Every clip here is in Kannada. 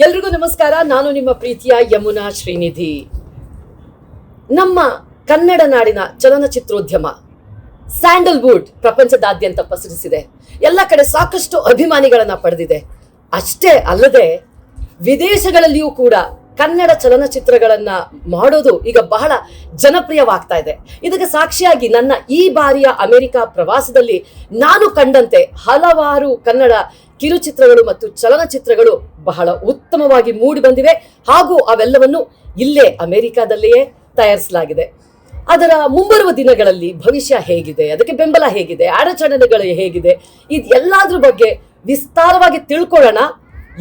ಎಲ್ರಿಗೂ ನಮಸ್ಕಾರ. ನಾನು ನಿಮ್ಮ ಪ್ರೀತಿಯ ಯಮುನಾ ಶ್ರೀನಿಧಿ. ನಮ್ಮ ಕನ್ನಡ ನಾಡಿನ ಚಲನಚಿತ್ರೋದ್ಯಮ ಸ್ಯಾಂಡಲ್ವುಡ್ ಪ್ರಪಂಚದಾದ್ಯಂತ ಪಸರಿಸಿದೆ. ಎಲ್ಲ ಕಡೆ ಸಾಕಷ್ಟು ಅಭಿಮಾನಿಗಳನ್ನ ಪಡೆದಿದೆ. ಅಷ್ಟೇ ಅಲ್ಲದೆ ವಿದೇಶಗಳಲ್ಲಿಯೂ ಕೂಡ ಕನ್ನಡ ಚಲನಚಿತ್ರಗಳನ್ನ ಮಾಡೋದು ಈಗ ಬಹಳ ಜನಪ್ರಿಯವಾಗ್ತಾ ಇದೆ. ಇದಕ್ಕೆ ಸಾಕ್ಷಿಯಾಗಿ ನನ್ನ ಈ ಬಾರಿಯ ಅಮೆರಿಕ ಪ್ರವಾಸದಲ್ಲಿ ನಾನು ಕಂಡಂತೆ ಹಲವಾರು ಕನ್ನಡ ಕಿರುಚಿತ್ರಗಳು ಮತ್ತು ಚಲನಚಿತ್ರಗಳು ಬಹಳ ಉತ್ತಮವಾಗಿ ಮೂಡಿ ಬಂದಿವೆ. ಹಾಗೂ ಅವೆಲ್ಲವನ್ನು ಇಲ್ಲೇ ಅಮೆರಿಕಾದಲ್ಲಿಯೇ ತಯಾರಿಸಲಾಗಿದೆ. ಅದರ ಮುಂಬರುವ ದಿನಗಳಲ್ಲಿ ಭವಿಷ್ಯ ಹೇಗಿದೆ, ಅದಕ್ಕೆ ಬೆಂಬಲ ಹೇಗಿದೆ, ಅಡಚಣೆಗಳು ಹೇಗಿದೆ, ಇದೆಲ್ಲದ್ರ ಬಗ್ಗೆ ವಿಸ್ತಾರವಾಗಿ ತಿಳ್ಕೊಳ್ಳೋಣ.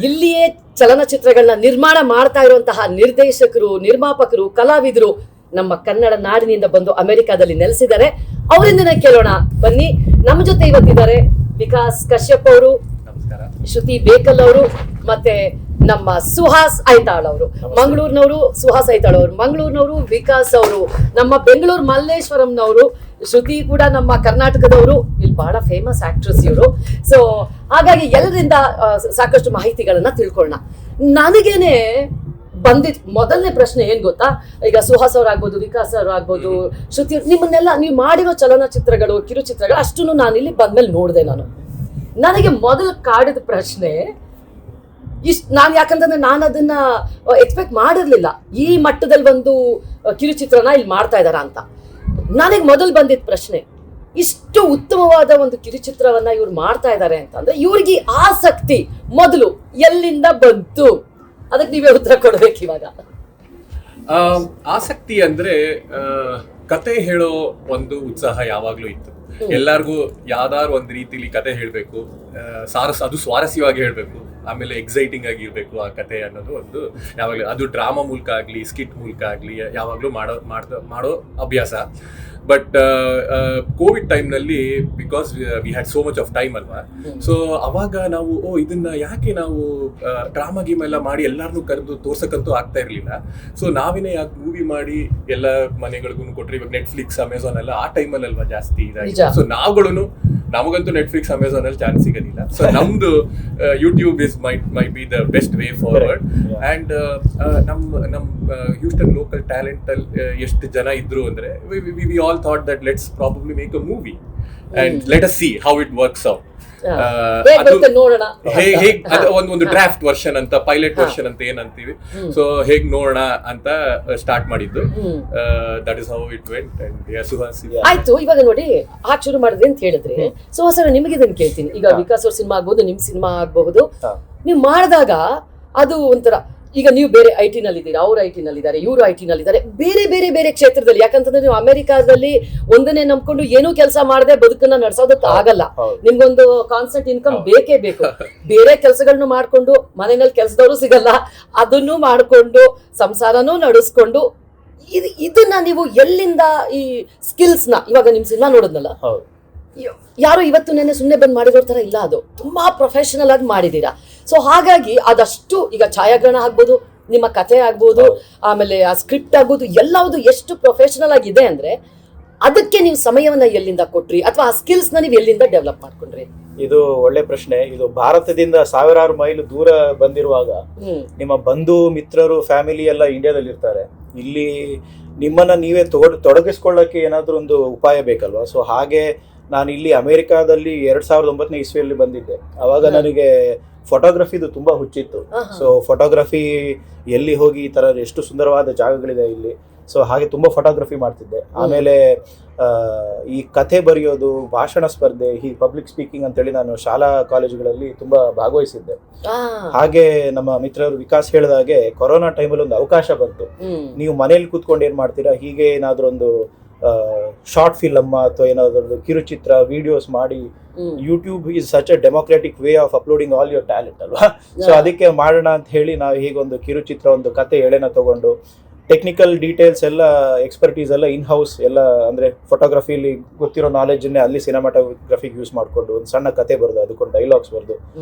ಇಲ್ಲಿಯೇ ಚಲನಚಿತ್ರಗಳನ್ನ ನಿರ್ಮಾಣ ಮಾಡ್ತಾ ಇರುವಂತಹ ನಿರ್ದೇಶಕರು, ನಿರ್ಮಾಪಕರು, ಕಲಾವಿದರು ನಮ್ಮ ಕನ್ನಡ ನಾಡಿನಿಂದ ಬಂದು ಅಮೆರಿಕಾದಲ್ಲಿ ನೆಲೆಸಿದ್ದಾರೆ. ಅವರಿಂದನೇ ಕೇಳೋಣ ಬನ್ನಿ. ನಮ್ಮ ಜೊತೆ ಇವತ್ತಿದ್ದಾರೆ ವಿಕಾಸ್ ಕಶ್ಯಪ್ ಅವರು, ಶ್ರುತಿ ಬೇಕಲ್ ಅವರು, ಮತ್ತೆ ನಮ್ಮ ಸುಹಾಸ್ ಐತಾಳ್ ಅವರು ಮಂಗಳೂರಿನವರು, ಸುಹಾಸ್ ಐತಾಳ್ ಅವರು ಮಂಗಳೂರಿನವರು, ವಿಕಾಸ್ ಅವರು ನಮ್ಮ ಬೆಂಗಳೂರು ಮಲ್ಲೇಶ್ವರಂನವರು, ಶ್ರುತಿ ಕೂಡ ನಮ್ಮ ಕರ್ನಾಟಕದವರು. ಇಲ್ಲಿ ಬಹಳ ಫೇಮಸ್ ಆಕ್ಟ್ರೆಸ್ ಇವರು. ಸೊ ಹಾಗಾಗಿ ಎಲ್ಲರಿಂದ ಸಾಕಷ್ಟು ಮಾಹಿತಿಗಳನ್ನ ತಿಳ್ಕೊಳ್ಳೋಣ. ನನಗೇನೆ ಬಂದಿದ್ ಮೊದಲನೇ ಪ್ರಶ್ನೆ ಏನ್ ಗೊತ್ತಾ, ಈಗ ಸುಹಾಸ್ ಅವ್ರು ಆಗ್ಬೋದು, ವಿಕಾಸ್ ಅವ್ರು ಆಗ್ಬೋದು, ಶ್ರುತಿ, ನಿಮ್ಮನ್ನೆಲ್ಲ ನೀವು ಮಾಡಿರೋ ಚಲನಚಿತ್ರಗಳು, ಕಿರುಚಿತ್ರಗಳು ಅಷ್ಟನ್ನು ನಾನು ಇಲ್ಲಿ ಬಂದ್ಮೇಲೆ ನೋಡಿದೆ. ನನಗೆ ಮೊದಲು ಕಾಡಿದ ಪ್ರಶ್ನೆ ನಾನು ಯಾಕಂತಂದ್ರೆ ನಾನು ಅದನ್ನ ಎಕ್ಸ್ಪೆಕ್ಟ್ ಮಾಡಿರ್ಲಿಲ್ಲ, ಈ ಮಟ್ಟದಲ್ಲಿ ಒಂದು ಕಿರುಚಿತ್ರನ ಇಲ್ಲಿ ಮಾಡ್ತಾ ಇದಾರ ಅಂತ. ನನಗೆ ಮೊದಲು ಬಂದಿದ್ದ ಪ್ರಶ್ನೆ, ಇಷ್ಟು ಉತ್ತಮವಾದ ಒಂದು ಕಿರುಚಿತ್ರವನ್ನ ಇವ್ರು ಮಾಡ್ತಾ ಇದ್ದಾರೆ ಅಂತಂದ್ರೆ ಇವ್ರಿಗೆ ಆಸಕ್ತಿ ಮೊದಲು ಎಲ್ಲಿಂದ ಬಂತು? ಅದಕ್ಕೆ ನೀವೇ ಉತ್ತರ ಕೊಡ್ಬೇಕು ಇವಾಗ. ಆಸಕ್ತಿ ಅಂದ್ರೆ ಕತೆ ಹೇಳೋ ಒಂದು ಉತ್ಸಾಹ ಯಾವಾಗ್ಲೂ ಇತ್ತು. ಎಲ್ಲಾರ್ಗು ಯಾವ್ದಾರು ಒಂದ್ ರೀತಿಲಿ ಕತೆ ಹೇಳ್ಬೇಕು, ಅದು ಸ್ವಾರಸ್ಯವಾಗಿ ಹೇಳ್ಬೇಕು, ಆಮೇಲೆ ಎಕ್ಸೈಟಿಂಗ್ ಆಗಿ ಇರ್ಬೇಕು ಆ ಕತೆ ಅನ್ನೋದು ಒಂದು ಯಾವಾಗ್ಲೂ, ಅದು ಡ್ರಾಮಾ ಮೂಲಕ ಆಗ್ಲಿ, ಸ್ಕಿಟ್ ಮೂಲಕ ಆಗ್ಲಿ, ಯಾವಾಗ್ಲೂ ಮಾಡೋ ಅಭ್ಯಾಸ. ಬಟ್ ಕೋವಿಡ್ ಟೈಮ್ನಲ್ಲಿ because we had so much of time ಅಲ್ವಾ, ಸೊ ಅವಾಗ ನಾವು ಇದನ್ನ ಯಾಕೆ ನಾವು ಡ್ರಾಮಾ ಗೇಮ್ ಎಲ್ಲ ಮಾಡಿ ಎಲ್ಲಾರನ್ನೂ ಕರೆದು ತೋರ್ಸಕ್ಕಂತೂ ಆಗ್ತಾ ಇರ್ಲಿಲ್ಲ. ಸೊ ನಾವೇನೇ ಯಾಕೆ ಮೂವಿ ಮಾಡಿ ಎಲ್ಲ ಮನೆಗಳಿಗೂ ಕೊಟ್ರಿ. ಇವಾಗ ನೆಟ್ಫ್ಲಿಕ್ಸ್, ಅಮೆಝಾನ್ ಎಲ್ಲ ಆ ಟೈಮಲ್ಲಿ ಅಲ್ವಾ ಜಾಸ್ತಿ ಇದಾಗಿದೆ. ಸೊ ನಾವುಗಳು, ನಮಗಂತೂ ನೆಟ್ಫ್ಲಿಕ್ಸ್, ಅಮೆಝಾನ್ ಅಲ್ಲಿ ಚಾನ್ಸ್ ಸಿಗೋದಿಲ್ಲ. ಸೊ ನಮ್ದು YouTube is might be the best way forward. And ನಮ್ ಹ್ಯೂಸ್ಟನ್ ಲೋಕಲ್ ಟ್ಯಾಲೆಂಟ್ ಅಲ್ಲಿ ಎಷ್ಟು ಜನ ಇದ್ರು ಅಂದ್ರೆ we all thought that let's probably make a movie and let us see how it works out. ಒಂದು ಡ್ರಾಫ್ಟ್ ವರ್ಷನ್ ಅಂತ, ಪೈಲಟ್ ವರ್ಷನ್ ಅಂತ ಏನಂತೀವಿ. ಸೊ ಹೇಗ್ ನೋಡೋಣ ಅಂತ ಸ್ಟಾರ್ಟ್ ಮಾಡಿದ್ದು. That is how it went. Suhas ಆಯ್ತು, ಇವಾಗ ನೋಡಿ ಹಾಗೆ ಶುರು ಮಾಡಿದ್ರಿ ಅಂತ ಹೇಳಿದ್ರೆ, ಸುಹಾಸ್ ನಿಮಗೆ ಇದನ್ನ ಕೇಳ್ತೀನಿ. ಈಗ ವಿಕಾಸ್ ಅವ್ರ ಸಿನಿಮಾ ಆಗ್ಬಹುದು, ನಿಮ್ ಸಿನಿಮಾ ಆಗಬಹುದು. ನೀವು ಮಾಡಿದಾಗ ಅದು ಒಂಥರ, ಈಗ ನೀವು ಬೇರೆ IT ನಲ್ಲಿ ಇದ್ದೀರಾ, ಅವ್ರು IT ನಲ್ಲಿ ಇದ್ದಾರೆ, ಇವರು IT ನಲ್ಲಿ ಇದ್ದಾರೆ, ಬೇರೆ ಬೇರೆ ಬೇರೆ ಕ್ಷೇತ್ರದಲ್ಲಿ. ಯಾಕಂತಂದ್ರೆ ನೀವು ಅಮೆರಿಕಾದಲ್ಲಿ ಒಂದನ್ನೇ ನಂಬ್ಕೊಂಡು ಏನೂ ಕೆಲಸ ಮಾಡದೆ ಬದುಕನ್ನ ನಡ್ಸೋದಕ್ಕೆ ಆಗಲ್ಲ. ನಿಮ್ಗೊಂದು ಕಾನ್ಸ್ಟೆಂಟ್ ಇನ್ಕಮ್ ಬೇಕೇ ಬೇಕು. ಬೇರೆ ಕೆಲಸಗಳನ್ನ ಮಾಡ್ಕೊಂಡು ಮನೆಯಲ್ಲಿ ಕೆಲಸದವರು ಸಿಗಲ್ಲ, ಅದನ್ನು ಮಾಡ್ಕೊಂಡು ಸಂಸಾರನೂ ನಡೆಸ್ಕೊಂಡು ಇದನ್ನ ನೀವು ಎಲ್ಲಿಂದ ಈ ಸ್ಕಿಲ್ಸ್ ನ, ಇವಾಗ ನಿಮ್ ಸಿನಿಮಾ ನೋಡಿದ್ನಲ್ಲ, ಯಾರು ಇವತ್ತು ನೆನ್ನೆ ಸುಮ್ಮನೆ ಬಂದು ಮಾಡಿರೋ ತರ ಇಲ್ಲ, ಅದು ತುಂಬಾ ಪ್ರೊಫೆಷನಲ್ ಆಗಿ ಮಾಡಿದೀರಾ. ಸೊ ಹಾಗಾಗಿ ಅದಷ್ಟು, ಈಗ ಛಾಯಾಗ್ರಹಣ ಆಗ್ಬೋದು, ನಿಮ್ಮ ಕಥೆ ಆಗ್ಬೋದು, ಆಮೇಲೆ ಆ ಸ್ಕ್ರಿಪ್ಟ್ ಆಗ್ಬೋದು, ಎಲ್ಲವುದು ಎಷ್ಟು ಪ್ರೊಫೆಷನಲ್ ಆಗಿದೆ ಅಂದ್ರೆ ಅದಕ್ಕೆ ನೀವು ಸಮಯವನ್ನ ಎಲ್ಲಿಂದ ಕೊಟ್ರಿ, ಅಥವಾ ಆ ಸ್ಕಿಲ್ಸ್ ನ ನೀವು ಎಲ್ಲಿಂದ ಡೆವಲಪ್ ಮಾಡ್ಕೊಂಡ್ರಿ? ಇದು ಒಳ್ಳೆ ಪ್ರಶ್ನೆ. ಇದು ಭಾರತದಿಂದ ಸಾವಿರಾರು ಮೈಲು ದೂರ ಬಂದಿರುವಾಗ ನಿಮ್ಮ ಬಂಧು ಮಿತ್ರರು, ಫ್ಯಾಮಿಲಿ ಎಲ್ಲ ಇಂಡಿಯಾದಲ್ಲಿ ಇರ್ತಾರೆ. ಇಲ್ಲಿ ನಿಮ್ಮನ್ನ ನೀವೇ ತೊಡಗಿಸ್ಕೊಳ್ಳಕ್ಕೆ ಏನಾದ್ರೂ ಒಂದು ಉಪಾಯ ಬೇಕಲ್ವಾ? ಸೊ ಹಾಗೆ ನಾನು ಇಲ್ಲಿ ಅಮೆರಿಕಾದಲ್ಲಿ 2009ನೇ ಇಸ್ವಿಯಲ್ಲಿ ಬಂದಿದ್ದೆ. ಅವಾಗ ನನಗೆ ಫೋಟೋಗ್ರಫಿದು ತುಂಬಾ ಹುಚ್ಚಿತ್ತು. ಸೊ ಫೋಟೋಗ್ರಫಿ ಎಲ್ಲಿ ಹೋಗಿ ಈ ತರ ಎಷ್ಟು ಸುಂದರವಾದ ಜಾಗಗಳಿದೆ ಇಲ್ಲಿ, ಸೊ ಹಾಗೆ ತುಂಬಾ ಫೋಟೋಗ್ರಫಿ ಮಾಡ್ತಿದ್ದೆ. ಆಮೇಲೆ ಈ ಕಥೆ ಬರೆಯೋದು, ಭಾಷಣ ಸ್ಪರ್ಧೆ, ಈ ಪಬ್ಲಿಕ್ ಸ್ಪೀಕಿಂಗ್ ಅಂತೇಳಿ ನಾನು ಶಾಲಾ ಕಾಲೇಜುಗಳಲ್ಲಿ ತುಂಬಾ ಭಾಗವಹಿಸಿದ್ದೆ. ಹಾಗೆ ನಮ್ಮ ಮಿತ್ರರು ವಿಕಾಸ್ ಹೇಳಿದಾಗೆ ಕೊರೋನಾ ಟೈಮಲ್ಲಿ ಒಂದು ಅವಕಾಶ ಬಂತು. ನೀವು ಮನೇಲಿ ಕೂತ್ಕೊಂಡು ಏನ್ ಮಾಡ್ತೀರಾ, ಹೀಗೆ ಏನಾದ್ರೂ ಒಂದು ಶಾರ್ಟ್ ಫಿಲಮ್ ಅಥವಾ ಏನಾದ್ರು ಕಿರುಚಿತ್ರ ವಿಡಿಯೋಸ್ ಮಾಡಿ, YouTube is such a democratic way of uploading all your talent ಅಲ್ವಾ? ಸೊ ಅದಕ್ಕೆ ಮಾಡೋಣ ಅಂತ ಹೇಳಿ ನಾವು ಹೀಗೊಂದು ಕಿರುಚಿತ್ರ, ಒಂದು ಕತೆ ಎಳೆನ ತಗೊಂಡು, ಟೆಕ್ನಿಕಲ್ ಡೀಟೇಲ್ಸ್ ಎಲ್ಲ, ಎಕ್ಸ್ಪರ್ಟೀಸ್ ಎಲ್ಲ ಇನ್ ಹೌಸ್ ಎಲ್ಲ, ಅಂದ್ರೆ ಫೋಟೋಗ್ರಫಿಲಿ ಗೊತ್ತಿರೋ ನಾಲೆಜನ್ನೇ ಅಲ್ಲಿ ಸಿನಿಮಾಟೋಗ್ರಫಿಗೆ ಯೂಸ್ ಮಾಡಿಕೊಂಡು ಒಂದು ಸಣ್ಣ ಕತೆ ಬರೆದು ಅದಕ್ಕೊಂದು ಡೈಲಾಗ್ಸ್ ಬರೆದು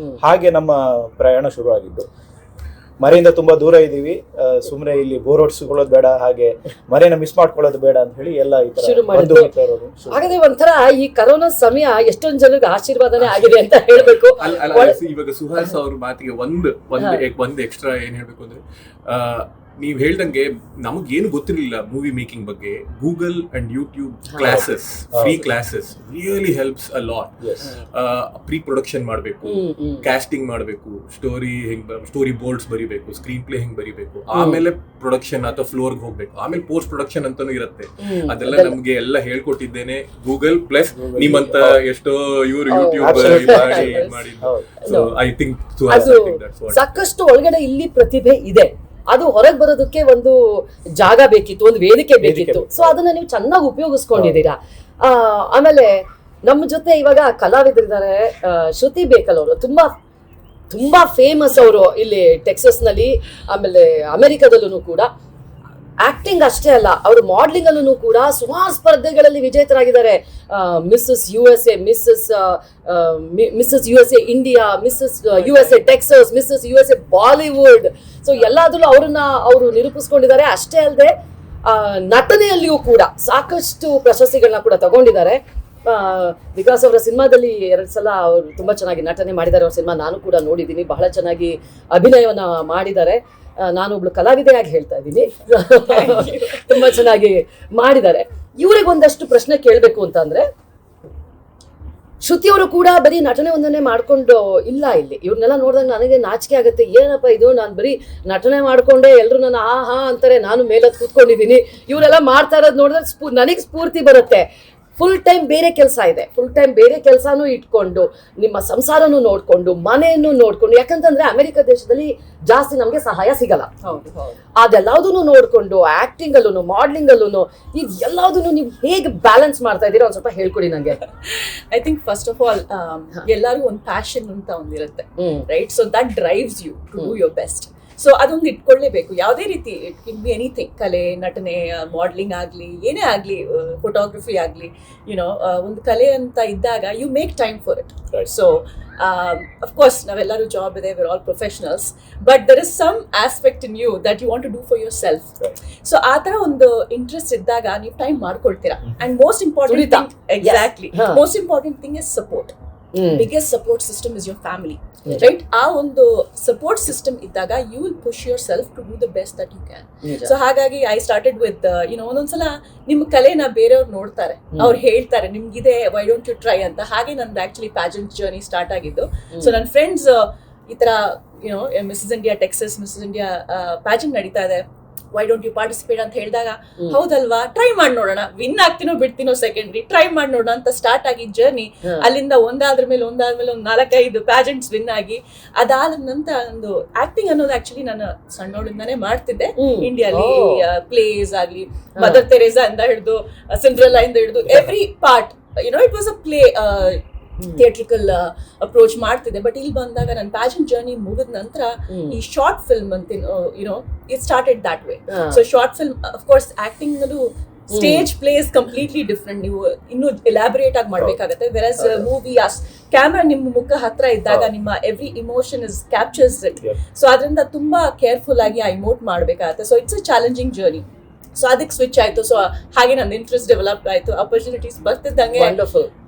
ಹಾಗೆ ನಮ್ಮ ಪ್ರಯಾಣ ಶುರು ಆಗಿದ್ದು. ಮನೆಯಿಂದ ತುಂಬಾ ದೂರ ಇದೀವಿ, ಸುಮ್ಮನೆ ಇಲ್ಲಿ ಬೋರ್ ಹೊಡ್ಸ್ಕೊಳ್ಳೋದು ಬೇಡ, ಹಾಗೆ ಮನೆನ ಮಿಸ್ ಮಾಡ್ಕೊಳ್ಳೋದು ಬೇಡ ಅಂತ ಹೇಳಿ ಎಲ್ಲ ಈ ತರ ಶುರು ಬಂಧು ಮಾಡಿದ್ದು. ಮಿತ್ರರು ಹಾಗಾದ್ರೆ ಒಂಥರ ಈ ಕರೋನಾ ಸಮಯ ಎಷ್ಟೊಂದು ಜನರಿಗೆ ಆಶೀರ್ವಾದನೇ ಆಗಿದೆ ಅಂತ ಹೇಳ್ಬೇಕು. ಇವಾಗ ಸುಹಾಸ್ ಅವ್ರ ಮಾತಿಗೆ ಒಂದು ಎಕ್ಸ್ಟ್ರಾ ಏನ್ ಹೇಳ್ಬೇಕು ಅಂದ್ರೆ, ನೀವ್ ಹೇಳ್ದಂಗೆ ನಮಗೇನು ಗೊತ್ತಿರಲಿಲ್ಲ ಮೂವಿ ಮೇಕಿಂಗ್ ಬಗ್ಗೆ. Google and YouTube classes, free classes really helps a lot. Pre production ಮಾಡಬೇಕು, ಕ್ಯಾಸ್ಟಿಂಗ್ ಮಾಡಬೇಕು, ಸ್ಟೋರಿ ಬೋರ್ಡ್ಸ್ ಬರಿಬೇಕು, ಸ್ಕ್ರೀನ್ ಪ್ಲೇ ಹೆಂಗ್ ಬರಿಬೇಕು, ಆಮೇಲೆ ಪ್ರೊಡಕ್ಷನ್ ಅಥವಾ ಫ್ಲೋರ್ಗೆ ಹೋಗ್ಬೇಕು, ಆಮೇಲೆ ಪೋಸ್ಟ್ ಪ್ರೊಡಕ್ಷನ್ ಅಂತಾನು ಇರುತ್ತೆ. ಅದೆಲ್ಲ ನಮ್ಗೆ ಎಲ್ಲ ಹೇಳ್ಕೊಟ್ಟಿದ್ದೇನೆ ಗೂಗಲ್ ಪ್ಲಸ್ ನಿಮ್ಮಂತ ಎಷ್ಟೋ ಇವರು ಯೂಟ್ಯೂಬ್ ಮಾಡಿ. ಸೊ ಐ ಥಿಂಕ್ ಸಾಕಷ್ಟು ಒಳಗಡೆ ಇಲ್ಲಿ ಪ್ರತಿಭೆ ಇದೆ. ಅದು ಹೊರಗೆ ಬರೋದಕ್ಕೆ ಒಂದು ಜಾಗ ಬೇಕಿತ್ತು, ಒಂದು ವೇದಿಕೆ ಬೇಕಿತ್ತು. ಸೊ ಅದನ್ನ ನೀವು ಚೆನ್ನಾಗಿ ಉಪಯೋಗಿಸ್ಕೊಂಡಿದ್ದೀರಾ. ಆಮೇಲೆ ನಮ್ಮ ಜೊತೆ ಇವಾಗ ಕಲಾವಿದರಿದ್ದಾರೆ. ಶ್ರುತಿ ಬೇಕಲ್ ಅವರು ತುಂಬಾ ಫೇಮಸ್ ಅವರು ಇಲ್ಲಿ ಟೆಕ್ಸಸ್ ನಲ್ಲಿ, ಆಮೇಲೆ ಅಮೆರಿಕದಲ್ಲೂ ಕೂಡ. ಆಕ್ಟಿಂಗ್ ಅಷ್ಟೇ ಅಲ್ಲ, ಅವರು ಮಾಡಲಿಂಗ್ ಅಲ್ಲೂ ಕೂಡ ಸುಮಾರು ಸ್ಪರ್ಧೆಗಳಲ್ಲಿ ವಿಜೇತರಾಗಿದ್ದಾರೆ. Mrs USA, Mrs USA India, Mrs USA Texas, Mrs USA Bollywood. So ಎಲ್ಲಾದ್ರಲ್ಲೂ ಅವರು ನಿರೂಪಿಸ್ಕೊಂಡಿದ್ದಾರೆ. ಅಷ್ಟೇ ಅಲ್ಲದೆ ನಟನೆಯಲ್ಲಿಯೂ ಕೂಡ ಸಾಕಷ್ಟು ಪ್ರಶಸ್ತಿಗಳನ್ನ ಕೂಡ ತಗೊಂಡಿದ್ದಾರೆ. ವಿಕಾಸ್ ಅವರ ಸಿನಿಮಾದಲ್ಲಿ 2 ಸಲ ಅವರು ತುಂಬಾ ಚೆನ್ನಾಗಿ ನಟನೆ ಮಾಡಿದ್ದಾರೆ. ಅವ್ರ ಸಿನಿಮಾ ನಾನು ಕೂಡ ನೋಡಿದ್ದೀನಿ, ಬಹಳ ಚೆನ್ನಾಗಿ ಅಭಿನಯವನ್ನ ಮಾಡಿದ್ದಾರೆ. ನಾನು ಒಬ್ಳು ಕಲಾವಿದೆಯಾಗಿ ಹೇಳ್ತಾ ಇದ್ದೀನಿ, ತುಂಬಾ ಚೆನ್ನಾಗಿ ಮಾಡಿದ್ದಾರೆ. ಇವ್ರಿಗೆ ಒಂದಷ್ಟು ಪ್ರಶ್ನೆ ಕೇಳಬೇಕು ಅಂತ ಅಂದ್ರೆ, ಶ್ರುತಿಯವರು ಕೂಡ ಬರೀ ನಟನೆ ಒಂದನ್ನೇ ಮಾಡ್ಕೊಂಡು ಇಲ್ಲ. ಇಲ್ಲಿ ಇವ್ರನ್ನೆಲ್ಲ ನೋಡಿದಾಗ ನನಗೆ ನಾಚಿಕೆ ಆಗುತ್ತೆ. ಏನಪ್ಪ ಇದು, ನಾನು ಬರೀ ನಟನೆ ಮಾಡ್ಕೊಂಡೆ, ಎಲ್ಲರೂ ನನ್ನ ಹಾ ಅಂತಾರೆ, ನಾನು ಮೇಲತ್ ಕೂತ್ಕೊಂಡಿದ್ದೀನಿ. ಇವರೆಲ್ಲ ಮಾಡ್ತಾ ಇರೋದು ನೋಡಿದ್ರೆ ನನಗೆ ಸ್ಫೂರ್ತಿ ಬರುತ್ತೆ. ಫುಲ್ ಟೈಮ್ ಬೇರೆ ಕೆಲಸ ಇದೆ, ಫುಲ್ ಟೈಮ್ ಬೇರೆ ಕೆಲಸನೂ ಇಟ್ಕೊಂಡು, ನಿಮ್ಮ ಸಂಸಾರನೂ ನೋಡ್ಕೊಂಡು, ಮನೆಯನ್ನು ನೋಡ್ಕೊಂಡು, ಯಾಕಂತಂದ್ರೆ ಅಮೆರಿಕ ದೇಶದಲ್ಲಿ ಜಾಸ್ತಿ ನಮ್ಗೆ ಸಹಾಯ ಸಿಗಲ್ಲ. ಅದೆಲ್ಲದನ್ನು ನೋಡ್ಕೊಂಡು ಆಕ್ಟಿಂಗ್ ಅಲ್ಲೂ ಮಾಡ್ಲಿಂಗ್ ಅಲ್ಲೂ ಇದು ಎಲ್ಲದನ್ನು ನೀವು ಹೇಗೆ ಬ್ಯಾಲೆನ್ಸ್ ಮಾಡ್ತಾ ಇದ್ದೀರಾ ಒಂದ್ ಸ್ವಲ್ಪ ಹೇಳ್ಕೊಡಿ ನಂಗೆ. I think first of all ಎಲ್ಲರಿಗೂ ಒಂದು ಪ್ಯಾಷನ್ ಅಂತ ಒಂದಿರುತ್ತೆ, right? So that drives you to do your best. So ಅದೊಂದು ಇಟ್ಕೊಳ್ಳೇಬೇಕು. ಯಾವುದೇ ರೀತಿ, ಇಟ್ ಕ್ಯಾನ್ ಬಿ ಎನಿಥಿಂಗ್, ಕಲೆ, ನಟನೆ, ಮಾಡ್ಲಿಂಗ್ ಆಗಲಿ, ಏನೇ ಆಗಲಿ, ಫೋಟೋಗ್ರಫಿ ಆಗಲಿ, ಒಂದು ಕಲೆ ಅಂತ ಇದ್ದಾಗ you make time for it. So of course ನಾವೆಲ್ಲರೂ ಜಾಬ್ ಇದೆ, we're all professionals, but there is some aspect in you that you want to do for yourself. So ಆ ಥರ ಒಂದು ಇಂಟ್ರೆಸ್ಟ್ ಇದ್ದಾಗ ನೀವು ಟೈಮ್ ಮಾಡ್ಕೊಳ್ತೀರಾ. And most important thing, exactly, most important thing is support. Biggest support system is your family, right? ಆ ಒಂದು ಸಪೋರ್ಟ್ ಸಿಸ್ಟಮ್ ಇದ್ದಾಗ you will push yourself to do the best that you can. So ಹಾಗಾಗಿ ಐ ಸ್ಟಾರ್ಟೆಡ್ ವಿತ್ ಒಂದೊಂದ್ಸಲ ನಿಮ್ಮ ಕಲೆನ ಬೇರೆಯವ್ರು ನೋಡ್ತಾರೆ, ಅವ್ರು ಹೇಳ್ತಾರೆ ನಿಮ್ಗಿದೆ, ವೈ ಡೋಂಟ್ ಯು ಟ್ರೈ ಅಂತ. ಹಾಗೆ ನಂದು ಆಕ್ಚುಲಿ ಪ್ಯಾಜೆಂಟ್ ಜರ್ನಿ ಸ್ಟಾರ್ಟ್ ಆಗಿದ್ದು. ಸೊ ನನ್ನ ಫ್ರೆಂಡ್ಸ್ ಈ ತರ Mrs India Texas, Mrs India pageant ನಡೀತಾ ಇದೆ, ವೈ ಡೋಂಟ್ ಯು ಪಾರ್ಟಿಸಿಪೇಟ್ ಅಂತ ಹೇಳಿದಾಗ, ಹೌದಲ್ವಾ, ಟ್ರೈ ಮಾಡಿ ನೋಡೋಣ, ವಿನ್ ಆಗ್ತೀನೋ ಬಿಡ್ತೀನೋ ಸೆಕೆಂಡ್ರಿ, ಟ್ರೈ ಮಾಡಿ ನೋಡೋಣ ಅಂತ ಸ್ಟಾರ್ಟ್ ಆಗಿದ್ದ ಜರ್ನಿ. ಅಲ್ಲಿಂದ ಒಂದಾದ್ರ ಮೇಲೆ ಒಂದು 4-5 ಪ್ಯಾಜೆಂಟ್ಸ್ ವಿನ್ ಆಗಿ, ಅದಾದ ನಂತರ ಒಂದು ಆಕ್ಟಿಂಗ್ ಅನ್ನೋದು ಆಕ್ಚುಲಿ ನಾನು ಸಣ್ಣೋಳಿಂದಾನೇ ಮಾಡ್ತಿದ್ದೆ. ಇಂಡಿಯಾಲಿ ಪ್ಲೇಸ್ ಆಗ್ಲಿ, ಮದರ್ ತೆರೇಸಾ ಇಂದ ಹಿಡಿದು ಸಿಂಡ್ರೆಲ್ಲಾ ಇಂದ ಹಿಡಿದು every part, it was a play, theatrical approach ಮಾಡ್ತಿದ್ದೆ. ಬಟ್ ಇಲ್ಲಿ ಬಂದಾಗ ನನ್ನ ಪ್ಯಾಷನ್ ಜರ್ನಿ ಮುಗಿದ ನಂತರ ಈ ಶಾರ್ಟ್ ಫಿಲ್ಮ್ ಅಂತ it started that way. So short film, of course acting ನಲ್ಲೂ ಸ್ಟೇಜ್ ಪ್ಲೇಸ್ ಕಂಪ್ಲೀಟ್ಲಿ ಡಿಫ್ರೆಂಟ್, ನೀವು ಇನ್ನೂ ಎಲಾಬರೇಟ್ ಆಗಿ ಮಾಡ್ಬೇಕಾಗತ್ತೆ. ವೆರಸ್ ಮೂವಿ ಕ್ಯಾಮ್ರಾ ನಿಮ್ಮ ಮುಖ ಹತ್ರ ಇದ್ದಾಗ ನಿಮ್ಮ every emotion is captures it. So ಅದರಿಂದ ತುಂಬಾ ಕೇರ್ಫುಲ್ ಆಗಿ ಆ ಇಮೋಟ್ ಮಾಡ್ಬೇಕಾಗತ್ತೆ. So it's a challenging journey. So ಅದಕ್ಕೆ ಸ್ವಿಚ್ ಆಯ್ತು. ಸೊ ಹಾಗೆ ನನ್ನ ಇಂಟ್ರೆಸ್ಟ್ ಡೆವಲಪ್ ಆಯ್ತು, ಅಪರ್ಚುನಿಟೀಸ್ ಬರ್ತಿದ್ದಂಗೆ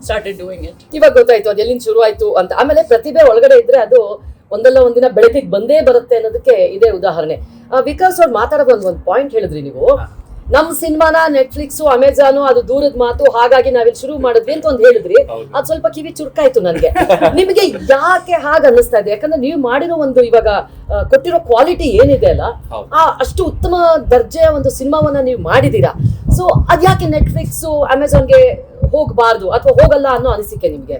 ಸ್ಟಾರ್ಟೆಡ್ ಡೂಯಿಂಗ್ ಇಟ್. ಇವಾಗ ಗೊತ್ತಾಯ್ತು ಅದು ಎಲ್ಲಿಂದ ಶುರು ಆಯ್ತು ಅಂತ. ಆಮೇಲೆ ಪ್ರತಿಭೆ ಒಳಗಡೆ ಇದ್ರೆ ಅದು ಒಂದಲ್ಲ ಒಂದಿನ ಬೆಳಕಿಗೆ ಬಂದೇ ಬರುತ್ತೆ ಅನ್ನೋದಕ್ಕೆ ಇದೇ ಉದಾಹರಣೆ. ವಿಕಾಸ್ ಅವ್ರು ಮಾತಾಡೋದು ಒಂದು ಪಾಯಿಂಟ್ ಹೇಳಿದ್ರಿ ನೀವು, ನಮ್ ಸಿನಿಮಾನ ನೆಟ್ಫ್ಲಿಕ್ಸ್, ಅಮೆಜಾನು ಅದು ದೂರದ ಮಾತು, ಹಾಗಾಗಿ ನಾವಿಲ್ಲಿ ಶುರು ಮಾಡಿದ್ವಿ ಅಂತ ಒಂದು ಹೇಳಿದ್ರಿ. ಅದು ಸ್ವಲ್ಪ ಕಿವಿ ಚುರುಕಾಯ್ತು ನನ್ಗೆ. ನಿಮಗೆ ಯಾಕೆ ಹಾಗೆ ಅನ್ನಿಸ್ತಾ ಇದೆ? ಯಾಕಂದ್ರೆ ನೀವು ಮಾಡಿರೋ ಒಂದು ಇವಾಗ ಕೊಟ್ಟಿರೋ ಕ್ವಾಲಿಟಿ ಏನಿದೆ ಅಲ್ಲ, ಅಷ್ಟು ಉತ್ತಮ ದರ್ಜೆಯ ಒಂದು ಸಿನಿಮಾವನ್ನ ನೀವು ಮಾಡಿದೀರಾ. ಸೊ ಅದ್ಯಾಕೆ ನೆಟ್ಫ್ಲಿಕ್ಸ್, ಅಮೆಜಾನ್ಗೆ ಹೋಗಬಾರ್ದು ಅಥವಾ ಹೋಗಲ್ಲ ಅನ್ನೋ ಅನಿಸಿಕೆ ನಿಮ್ಗೆ?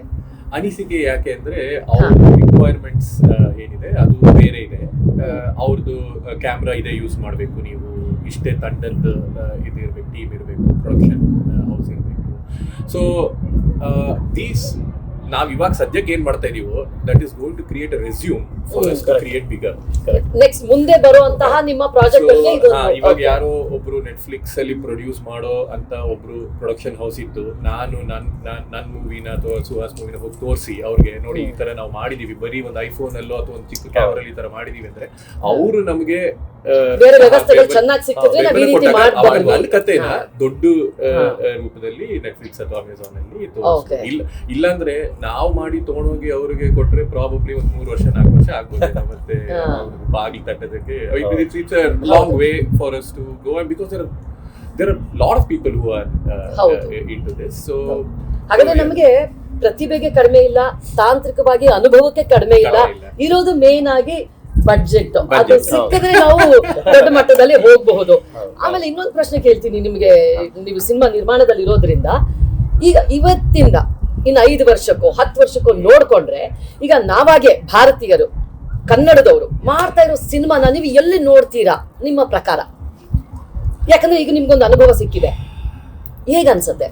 ಅನಿಸಿಕೆ ಯಾಕೆ ಅಂದ್ರೆ ಅವ್ರ ರಿಕ್ವೈರ್ಮೆಂಟ್ಸ್ ಏನಿದೆ ಅದು ಬೇರೆ ಇದೆ. ಅವ್ರದ್ದು ಕ್ಯಾಮ್ರಾ ಇದೆ ಯೂಸ್ ಮಾಡಬೇಕು, ನೀವು ಇಷ್ಟೇ ತಂಡದ ಇದು ಇರಬೇಕು, ಟೀಮ್ ಇರಬೇಕು, ಪ್ರೊಡಕ್ಷನ್ ಹೌಸ್ ಇರಬೇಕು. ಸೊ ದೀಸ್ ನಾವ್ ಇವಾಗ ಸದ್ಯಕ್ಕೆ ಏನ್ ಮಾಡ್ತಾ ಇದೀವೋ that is going to create a resume for us to create bigger. Next ಮುಂದೆ ಬರುವಂತಹ ನಿಮ್ಮ ಪ್ರಾಜೆಕ್ಟ್ ಇವಾಗ ಯಾರೋ ಒಬ್ರು ನೆಟ್ಫ್ಲಿಕ್ಸ್ ಅಲ್ಲಿ ಪ್ರೊಡ್ಯೂಸ್ ಮಾಡೋ ಅಂತ ಒಬ್ರು ಪ್ರೊಡಕ್ಷನ್ ಹೌಸ್ ಇತ್ತು, ನಾನು ನನ್ ಮೂವಿನ ಅಥವಾ ಸುಹಾಸ್ ಮೂವಿನ ಹೋಗಿ ತೋರಿಸಿ ಅವ್ರಿಗೆ ನೋಡಿ ಈ ತರ ನಾವು ಮಾಡಿದೀವಿ, ಬರೀ ಒಂದು ಐಫೋನ್ ಅಲ್ಲೋ ಅಥವಾ ಒಂದು ಚಿಕ್ಕ ಕ್ಯಾಮರಾ ಈ ತರ ಮಾಡಿದೀವಿ ಅಂದ್ರೆ ಅವರು ನಮಗೆ ಬೇರೆ ವ್ಯವಸ್ಥೆಗಳು ಚೆನ್ನಾಗಿ ಸಿಕ್ಕಿದ್ರೆ ನಾವು ಈ ರೀತಿ ಮಾಡಬಹುದು. ನನ್ನ ಕಥೆನ ದೊಡ್ಡ ರೂಪದಲ್ಲಿ ನೆಟ್ಫ್ಲಿಕ್ಸ್ ಅಥವಾ ಅಮೆಝಾನ್ ಅಲ್ಲಿ ತೋರಿಸ್ತೀವಿ. ಇಲ್ಲಾಂದ್ರೆ ನಾವು ಮಾಡಿ ತಗೊಂಡೋಗಿ ಅವ್ರಿಗೆ ಕೊಟ್ರೆ ಪ್ರಾಬಬ್ಲಿ ಒಂದು 3 ವರ್ಷ 4 ವರ್ಷ ಆಗ್ಬೋದು. ಮತ್ತೆ ಬಾಗಿಲು ತಟ್ಟೋದಕ್ಕೆ it's a long way for us to go, and because there are lot of people who are into this. So ಹಾಗಾದ್ರೆ ನಮಗೆ ಪ್ರತಿಭೆಗೆ ಕಡಿಮೆ ಇಲ್ಲ, ತಾಂತ್ರಿಕವಾಗಿ ಅನುಭವಕ್ಕೆ ಕಡಿಮೆ ಇಲ್ಲ, ಇರೋದು ಮೇನ್ ಆಗಿ ಬಡ್ಜೆಟ್. ಅದು ಸಿಕ್ಕಿದ್ರೆ ನಾವು ದೊಡ್ಡ ಮಟ್ಟದಲ್ಲಿ ಹೋಗಬಹುದು. ಆಮೇಲೆ ಇನ್ನೊಂದು ಪ್ರಶ್ನೆ ಕೇಳ್ತೀನಿ ನಿಮ್ಗೆ, ನೀವು ಸಿನಿಮಾ ನಿರ್ಮಾಣದಲ್ಲಿ ಇರೋದ್ರಿಂದ ಈಗ ಇವತ್ತಿಂದ ಇನ್ನು 5 ವರ್ಷಕ್ಕೋ 10 ವರ್ಷಕ್ಕೋ ನೋಡ್ಕೊಂಡ್ರೆ, ಈಗ ನಾವಾಗೆ ಭಾರತೀಯರು ಕನ್ನಡದವರು ಮಾಡ್ತಾ ಇರೋ ಸಿನಿಮಾನ ನೀವು ಎಲ್ಲಿ ನೋಡ್ತೀರಾ ನಿಮ್ಮ ಪ್ರಕಾರ? ಯಾಕಂದ್ರೆ ಈಗ ನಿಮ್ಗೊಂದು ಅನುಭವ ಸಿಕ್ಕಿದೆ, ಹೇಗನ್ಸತ್ತೆ?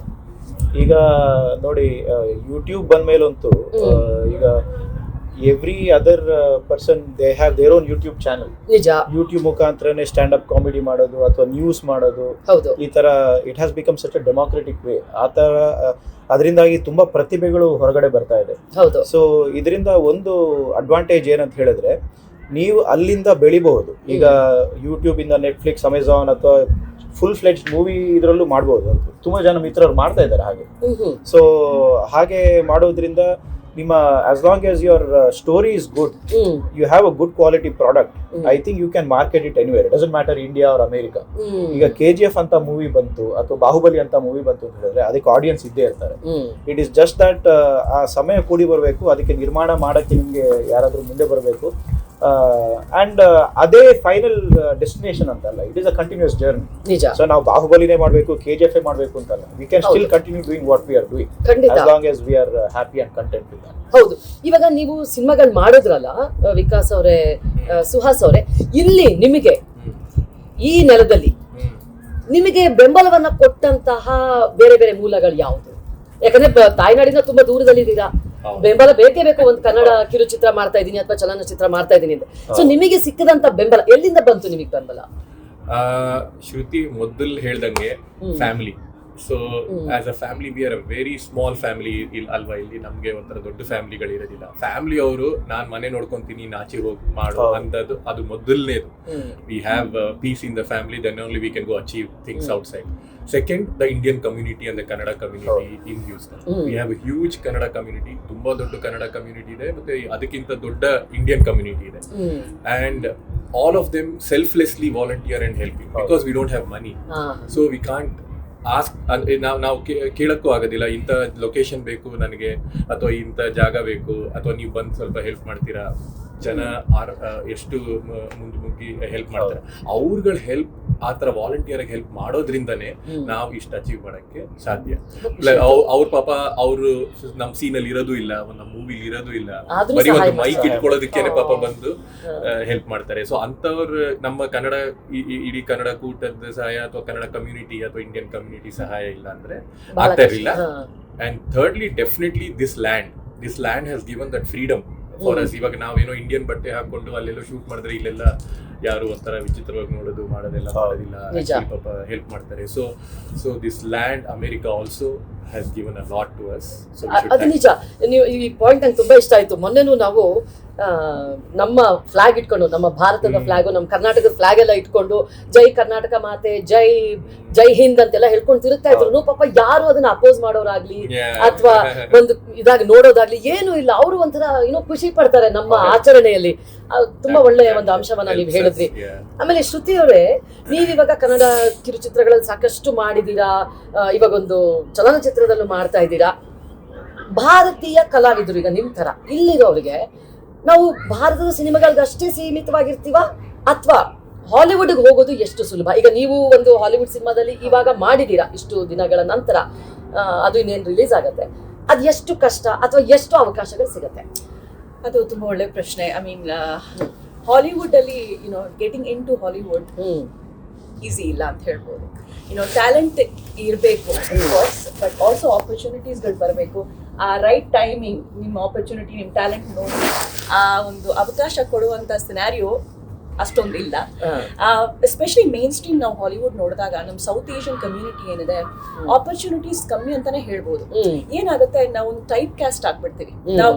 ಈಗ ನೋಡಿ, ಯೂಟ್ಯೂಬ್ ಬಂದ್ಮೇಲಂತೂ ಈಗ every other person they have their own YouTube channel. ನಿಜ. ಯೂಟ್ಯೂಬ್ ಮುಖಾಂತರನೇ ಸ್ಟ್ಯಾಂಡ್ ಅಪ್ ಕಾಮಿಡಿ ಮಾಡೋದು ಅಥವಾ ನ್ಯೂಸ್ ಮಾಡೋದು, ಹೌದು, ಈ ತರ it has become such a democratic way. ಆ ತರ ಅದರಿಂದಾಗಿ ತುಂಬಾ ಪ್ರತಿಭೆಗಳು ಹೊರಗಡೆ ಬರ್ತಾ ಇದೆ. ಹೌದು. ಸೊ ಇದರಿಂದ ಒಂದು ಅಡ್ವಾಂಟೇಜ್ ಏನಂತ ಹೇಳಿದ್ರೆ, ನೀವು ಅಲ್ಲಿಂದ ಬೆಳಿಬಹುದು. ಈಗ ಯೂಟ್ಯೂಬ್ ಇಂದ ನೆಟ್ಫ್ಲಿಕ್ಸ್, ಅಮೆಝಾನ್ ಅಥವಾ ಫುಲ್ ಫ್ಲೆಡ್ಜ್ ಮೂವಿ ಇದರಲ್ಲೂ ಮಾಡ್ಬೋದು. ತುಂಬಾ ಜನ ಮಿತ್ರರು ಮಾಡ್ತಾ ಇದ್ದಾರೆ ಹಾಗೆ. ಸೊ ಹಾಗೆ ಮಾಡೋದ್ರಿಂದ ನಿಮ್ಮ as long as your story is good, you have a good quality product, I think you can market it anywhere. It doesn't matter India or America. ಈಗ KGF ಅಂತ ಮೂವಿ ಬಂತು ಅಥವಾ ಬಾಹುಬಲಿ ಅಂತ ಮೂವಿ ಬಂತು ಅಂತ ಹೇಳಿದ್ರೆ ಅದಕ್ಕೆ ಆಡಿಯನ್ಸ್ ಇದ್ದೇ ಇರ್ತಾರೆ. ಇಟ್ ಈಸ್ ಜಸ್ಟ್ ದಟ್ ಆ ಸಮಯ ಕೂಡಿ ಬರಬೇಕು, ಅದಕ್ಕೆ ನಿರ್ಮಾಣ ಮಾಡಕ್ಕೆ ನಿಮ್ಗೆ ಯಾರಾದ್ರೂ ಮುಂದೆ ಬರಬೇಕು. ಅಂಡ್ ಅದೇ ಫೈನಲ್ ಡೆಸ್ಟಿನೇಷನ್ ಅಂತಲ್ಲ, it is a continuous journey. So ನಾವು ಬಾಹುಬಲಿನೇ ಮಾಡಬೇಕು, KGF ಮಾಡಬೇಕು ಅಂತಲ್ಲ. We can still continue doing what we are doing as long as we are happy and content with that. ಹೌದು. ಇವಾಗ ನೀವು ಸಿನಿಮಾಗಳು ಮಾಡಿದ್ರಲ್ಲ ವಿಕಾಸ್ ಅವರೇ, ಸುಹಾಸ್ ಅವರೇ, ಇಲ್ಲಿ ನಿಮಗೆ ಈ ನೆಲದಲ್ಲಿ ನಿಮಗೆ ಬೆಂಬಲವನ್ನ ಕೊಟ್ಟಂತಹ ಬೇರೆ ಬೇರೆ ಮೂಲಗಳು ಯಾವುದು? ಯಾಕಂದ್ರೆ ತಾಯ್ನಾಡಿನ ತುಂಬಾ ದೂರದಲ್ಲಿದ್ದೀರಾ, ಬೆಂಬಲ ಬೇಕೇ ಬೇಕು. ಒಂದು ಕನ್ನಡ ಕಿರುಚಿತ್ರ ಮಾಡ್ತಾ ಇದ್ದೀನಿ ಅಥವಾ ಚಲನಚಿತ್ರ ಮಾಡ್ತಾ ಇದ್ದೀನಿ ಅಂತ. ಸೊ ನಿಮಗೆ ಸಿಕ್ಕದಂತ ಬೆಂಬಲ ಎಲ್ಲಿಂದ ಬಂತು? ನಿಮಗೆ ಬೆಂಬಲ ಶ್ರುತಿ ಮೊದಲು ಹೇಳ್ದಂಗೆ family. So as a family we are a very small family ಅಲ್ವಾ. ಇಲ್ಲಿ ನಮ್ಗೆ ಒಂಥರ ದೊಡ್ಡ ಫ್ಯಾಮಿಲಿಗಳು ಇರೋದಿಲ್ಲ. ಫ್ಯಾಮಿಲಿ ಅವರು ನಾನ್ ಮನೆ ನೋಡ್ಕೊಂತೀನಿ, ನಾಚಿ ಹೋಗಿ ಮಾಡೋ ಅಂದದ್ದು ಅದು ಮೊದಲನೇದು. We have peace in the family, then only we can go achieve things outside. Second, the Indian community and the Kannada community in Houston. We have a huge Kannada community. ತುಂಬಾ ದೊಡ್ಡ ಕನ್ನಡ ಕಮ್ಯುನಿಟಿ ಇದೆ, ಮತ್ತೆ ಅದಕ್ಕಿಂತ ದೊಡ್ಡ ಇಂಡಿಯನ್ ಕಮ್ಯುನಿಟಿ ಇದೆ. And all of them selflessly volunteer and help you because we don't have money. So we can't ask. ನಾವು ಕೇಳಕ್ಕೂ ಆಗೋದಿಲ್ಲ, ಇಂಥ ಲೊಕೇಶನ್ ಬೇಕು ನನಗೆ ಅಥವಾ ಇಂಥ ಜಾಗ ಬೇಕು ಅಥವಾ ನೀವು ಬಂದು ಸ್ವಲ್ಪ ಹೆಲ್ಪ್ ಮಾಡ್ತೀರಾ. ಜನ ಎಷ್ಟು ಮುಗ್ಗಿ ಹೆಲ್ಪ್ ಮಾಡ್ತಾರೆ. ಅವ್ರಗಳ ಹೆಲ್ಪ್ ಆ ತರ ವಾಲಂಟಿಯರ್ ಆಗಿ ಹೆಲ್ಪ್ ಮಾಡೋದ್ರಿಂದನೇ ನಾವು ಇಷ್ಟು ಅಚೀವ್ ಮಾಡಕ್ಕೆ ಸಾಧ್ಯ. ಅವ್ರ ಪಾಪ ಅವರು ನಮ್ ಸೀನ್ ಅಲ್ಲಿ ಇರೋದು ಇಲ್ಲ, ನಮ್ಮ ಮೂವಿಲಿ ಇರೋದು ಇಲ್ಲ, ಬರೀ ಒಂದು ಮೈಕ್ ಇಟ್ಕೊಳ್ಳೋದಕ್ಕೇನೆ ಪಾಪ ಬಂದು ಹೆಲ್ಪ್ ಮಾಡ್ತಾರೆ. ಸೊ ಅಂತವ್ರು ನಮ್ಮ ಕನ್ನಡ ಇಡೀ ಕನ್ನಡ ಕೂಟದ ಸಹಾಯ ಅಥವಾ ಕನ್ನಡ ಕಮ್ಯುನಿಟಿ ಅಥವಾ ಇಂಡಿಯನ್ ಕಮ್ಯುನಿಟಿ ಸಹಾಯ ಇಲ್ಲ ಅಂದ್ರೆ ಆಗ್ತಾ ಇರಲಿಲ್ಲ. And thirdly definitely this land has given that freedom for us. ಇವಾಗ ನಾವೇನೋ ಇಂಡಿಯನ್ ಬಟ್ಟೆ ಹಾಕೊಂಡು ಅಲ್ಲೆಲ್ಲೋ ಶೂಟ್ ಮಾಡಿದ್ರೆ ಇಲ್ಲೆಲ್ಲ ಯಾರು ಒಂಥರ ವಿಚಿತ್ರವಾಗಿ ಮಾಡೋದಿಲ್ಲ ಪಾಪ ಹೆಲ್ಪ್ ಮಾಡ್ತಾರೆ. So this land America also has given a lot to us. ಅದು ನಿಜ. ನೀವು ಈ ಪಾಯಿಂಟ್ ನಂಗೆ ತುಂಬಾ ಇಷ್ಟ ಆಯ್ತು. ಮೊನ್ನೆನೂ ನಾವು ನಮ್ಮ ಫ್ಲಾಗ್ ಇಟ್ಕೊಂಡು, ನಮ್ಮ ಭಾರತದ ಫ್ಲಾಗು, ನಮ್ಮ ಕರ್ನಾಟಕದ ಫ್ಲಾಗ್ ಎಲ್ಲ ಇಟ್ಕೊಂಡು ಜೈ ಕರ್ನಾಟಕ ಮಾತೆ, ಜೈ ಹಿಂದ್ ಅಂತೆಲ್ಲ ಹೇಳ್ಕೊಂಡು ತಿರುಗ್ತಾ ಇದ್ರು. ಪಾಪ ಯಾರು ಅದನ್ನ ಅಪೋಸ್ ಮಾಡೋರಾಗ್ಲಿ ಅಥವಾ ಒಂದು ಇದಾಗಿ ನೋಡೋದಾಗ್ಲಿ ಏನೂ ಇಲ್ಲ. ಅವರು ಒಂಥರ ಏನೋ ಖುಷಿ ಪಡ್ತಾರೆ ನಮ್ಮ ಆಚರಣೆಯಲ್ಲಿ. ತುಂಬಾ ಒಳ್ಳೆಯ ಒಂದು ಅಂಶವನ್ನ ನೀವು ಹೇಳಿದ್ರಿ. ಆಮೇಲೆ ಶ್ರುತಿ ಅವರೇ, ನೀವಿವಾಗ ಕನ್ನಡ ಕಿರುಚಿತ್ರಗಳಲ್ಲಿ ಸಾಕಷ್ಟು ಮಾಡಿದೀರಾ, ಇವಾಗ ಒಂದು ಚಲನಚಿತ್ರದಲ್ಲೂ ಮಾಡ್ತಾ ಇದ್ದೀರಾ. ಭಾರತೀಯ ಕಲಾವಿದರು ಈಗ ನಿಮ್ ತರ ಇಲ್ಲಿರೋರಿಗೆ ನಾವು ಭಾರತದ ಸಿನಿಮಾಗಳಿಗೆ ಅಷ್ಟೇ ಸೀಮಿತವಾಗಿರ್ತೀವ ಅಥವಾ ಹಾಲಿವುಡ್ಗೆ ಹೋಗೋದು ಎಷ್ಟು ಸುಲಭ? ಈಗ ನೀವು ಒಂದು ಹಾಲಿವುಡ್ ಸಿನಿಮಾದಲ್ಲಿ ಇವಾಗ ಮಾಡಿದೀರಾ ಇಷ್ಟು ದಿನಗಳ ನಂತರ, ಅದು ಇನ್ನೇನು ರಿಲೀಸ್ ಆಗತ್ತೆ, ಅದು ಎಷ್ಟು ಕಷ್ಟ ಅಥವಾ ಎಷ್ಟು ಅವಕಾಶಗಳು ಸಿಗತ್ತೆ? ಅದು ತುಂಬಾ ಒಳ್ಳೆ ಪ್ರಶ್ನೆ. ಐ ಮೀನ್ ಹಾಲಿವುಡ್ ಅಲ್ಲಿ getting in to Hollywood easy ಇಲ್ಲ ಅಂತ ಹೇಳ್ಬೋದು. ಟ್ಯಾಲೆಂಟ್ ಇರಬೇಕು ಬಟ್ ಆಲ್ಸೋ ಆಪರ್ಚುನಿಟೀಸ್ಗಳು ಬರಬೇಕು. ಆ ರೈಟ್ ಟೈಮಿಂಗ್, ನಿಮ್ಮ ಆಪರ್ಚುನಿಟಿ, ನಿಮ್ಮ ಟ್ಯಾಲೆಂಟ್ ನೋಡಿ ಆ ಒಂದು ಅವಕಾಶ ಕೊಡುವಂತ ಸಿನಾರಿಯೋ ಅಷ್ಟೊಂದು ಇಲ್ಲ. ಎಸ್ಪೆಷಲಿ ಮೇನ್ ಸ್ಟ್ರೀಮ್ ನಾವು ಹಾಲಿವುಡ್ ನೋಡಿದಾಗ ನಮ್ಮ ಸೌತ್ ಏಷ್ಯನ್ ಕಮ್ಯುನಿಟಿ ಏನಿದೆ, ಆಪರ್ಚುನಿಟೀಸ್ ಕಮ್ಮಿ ಅಂತಾನೆ ಹೇಳ್ಬೋದು. ಏನಾಗುತ್ತೆ, ನಾವು ಒಂದು ಟೈಪ್ ಕ್ಯಾಸ್ಟ್ ಆಗ್ಬಿಡ್ತೀವಿ. ನಾವು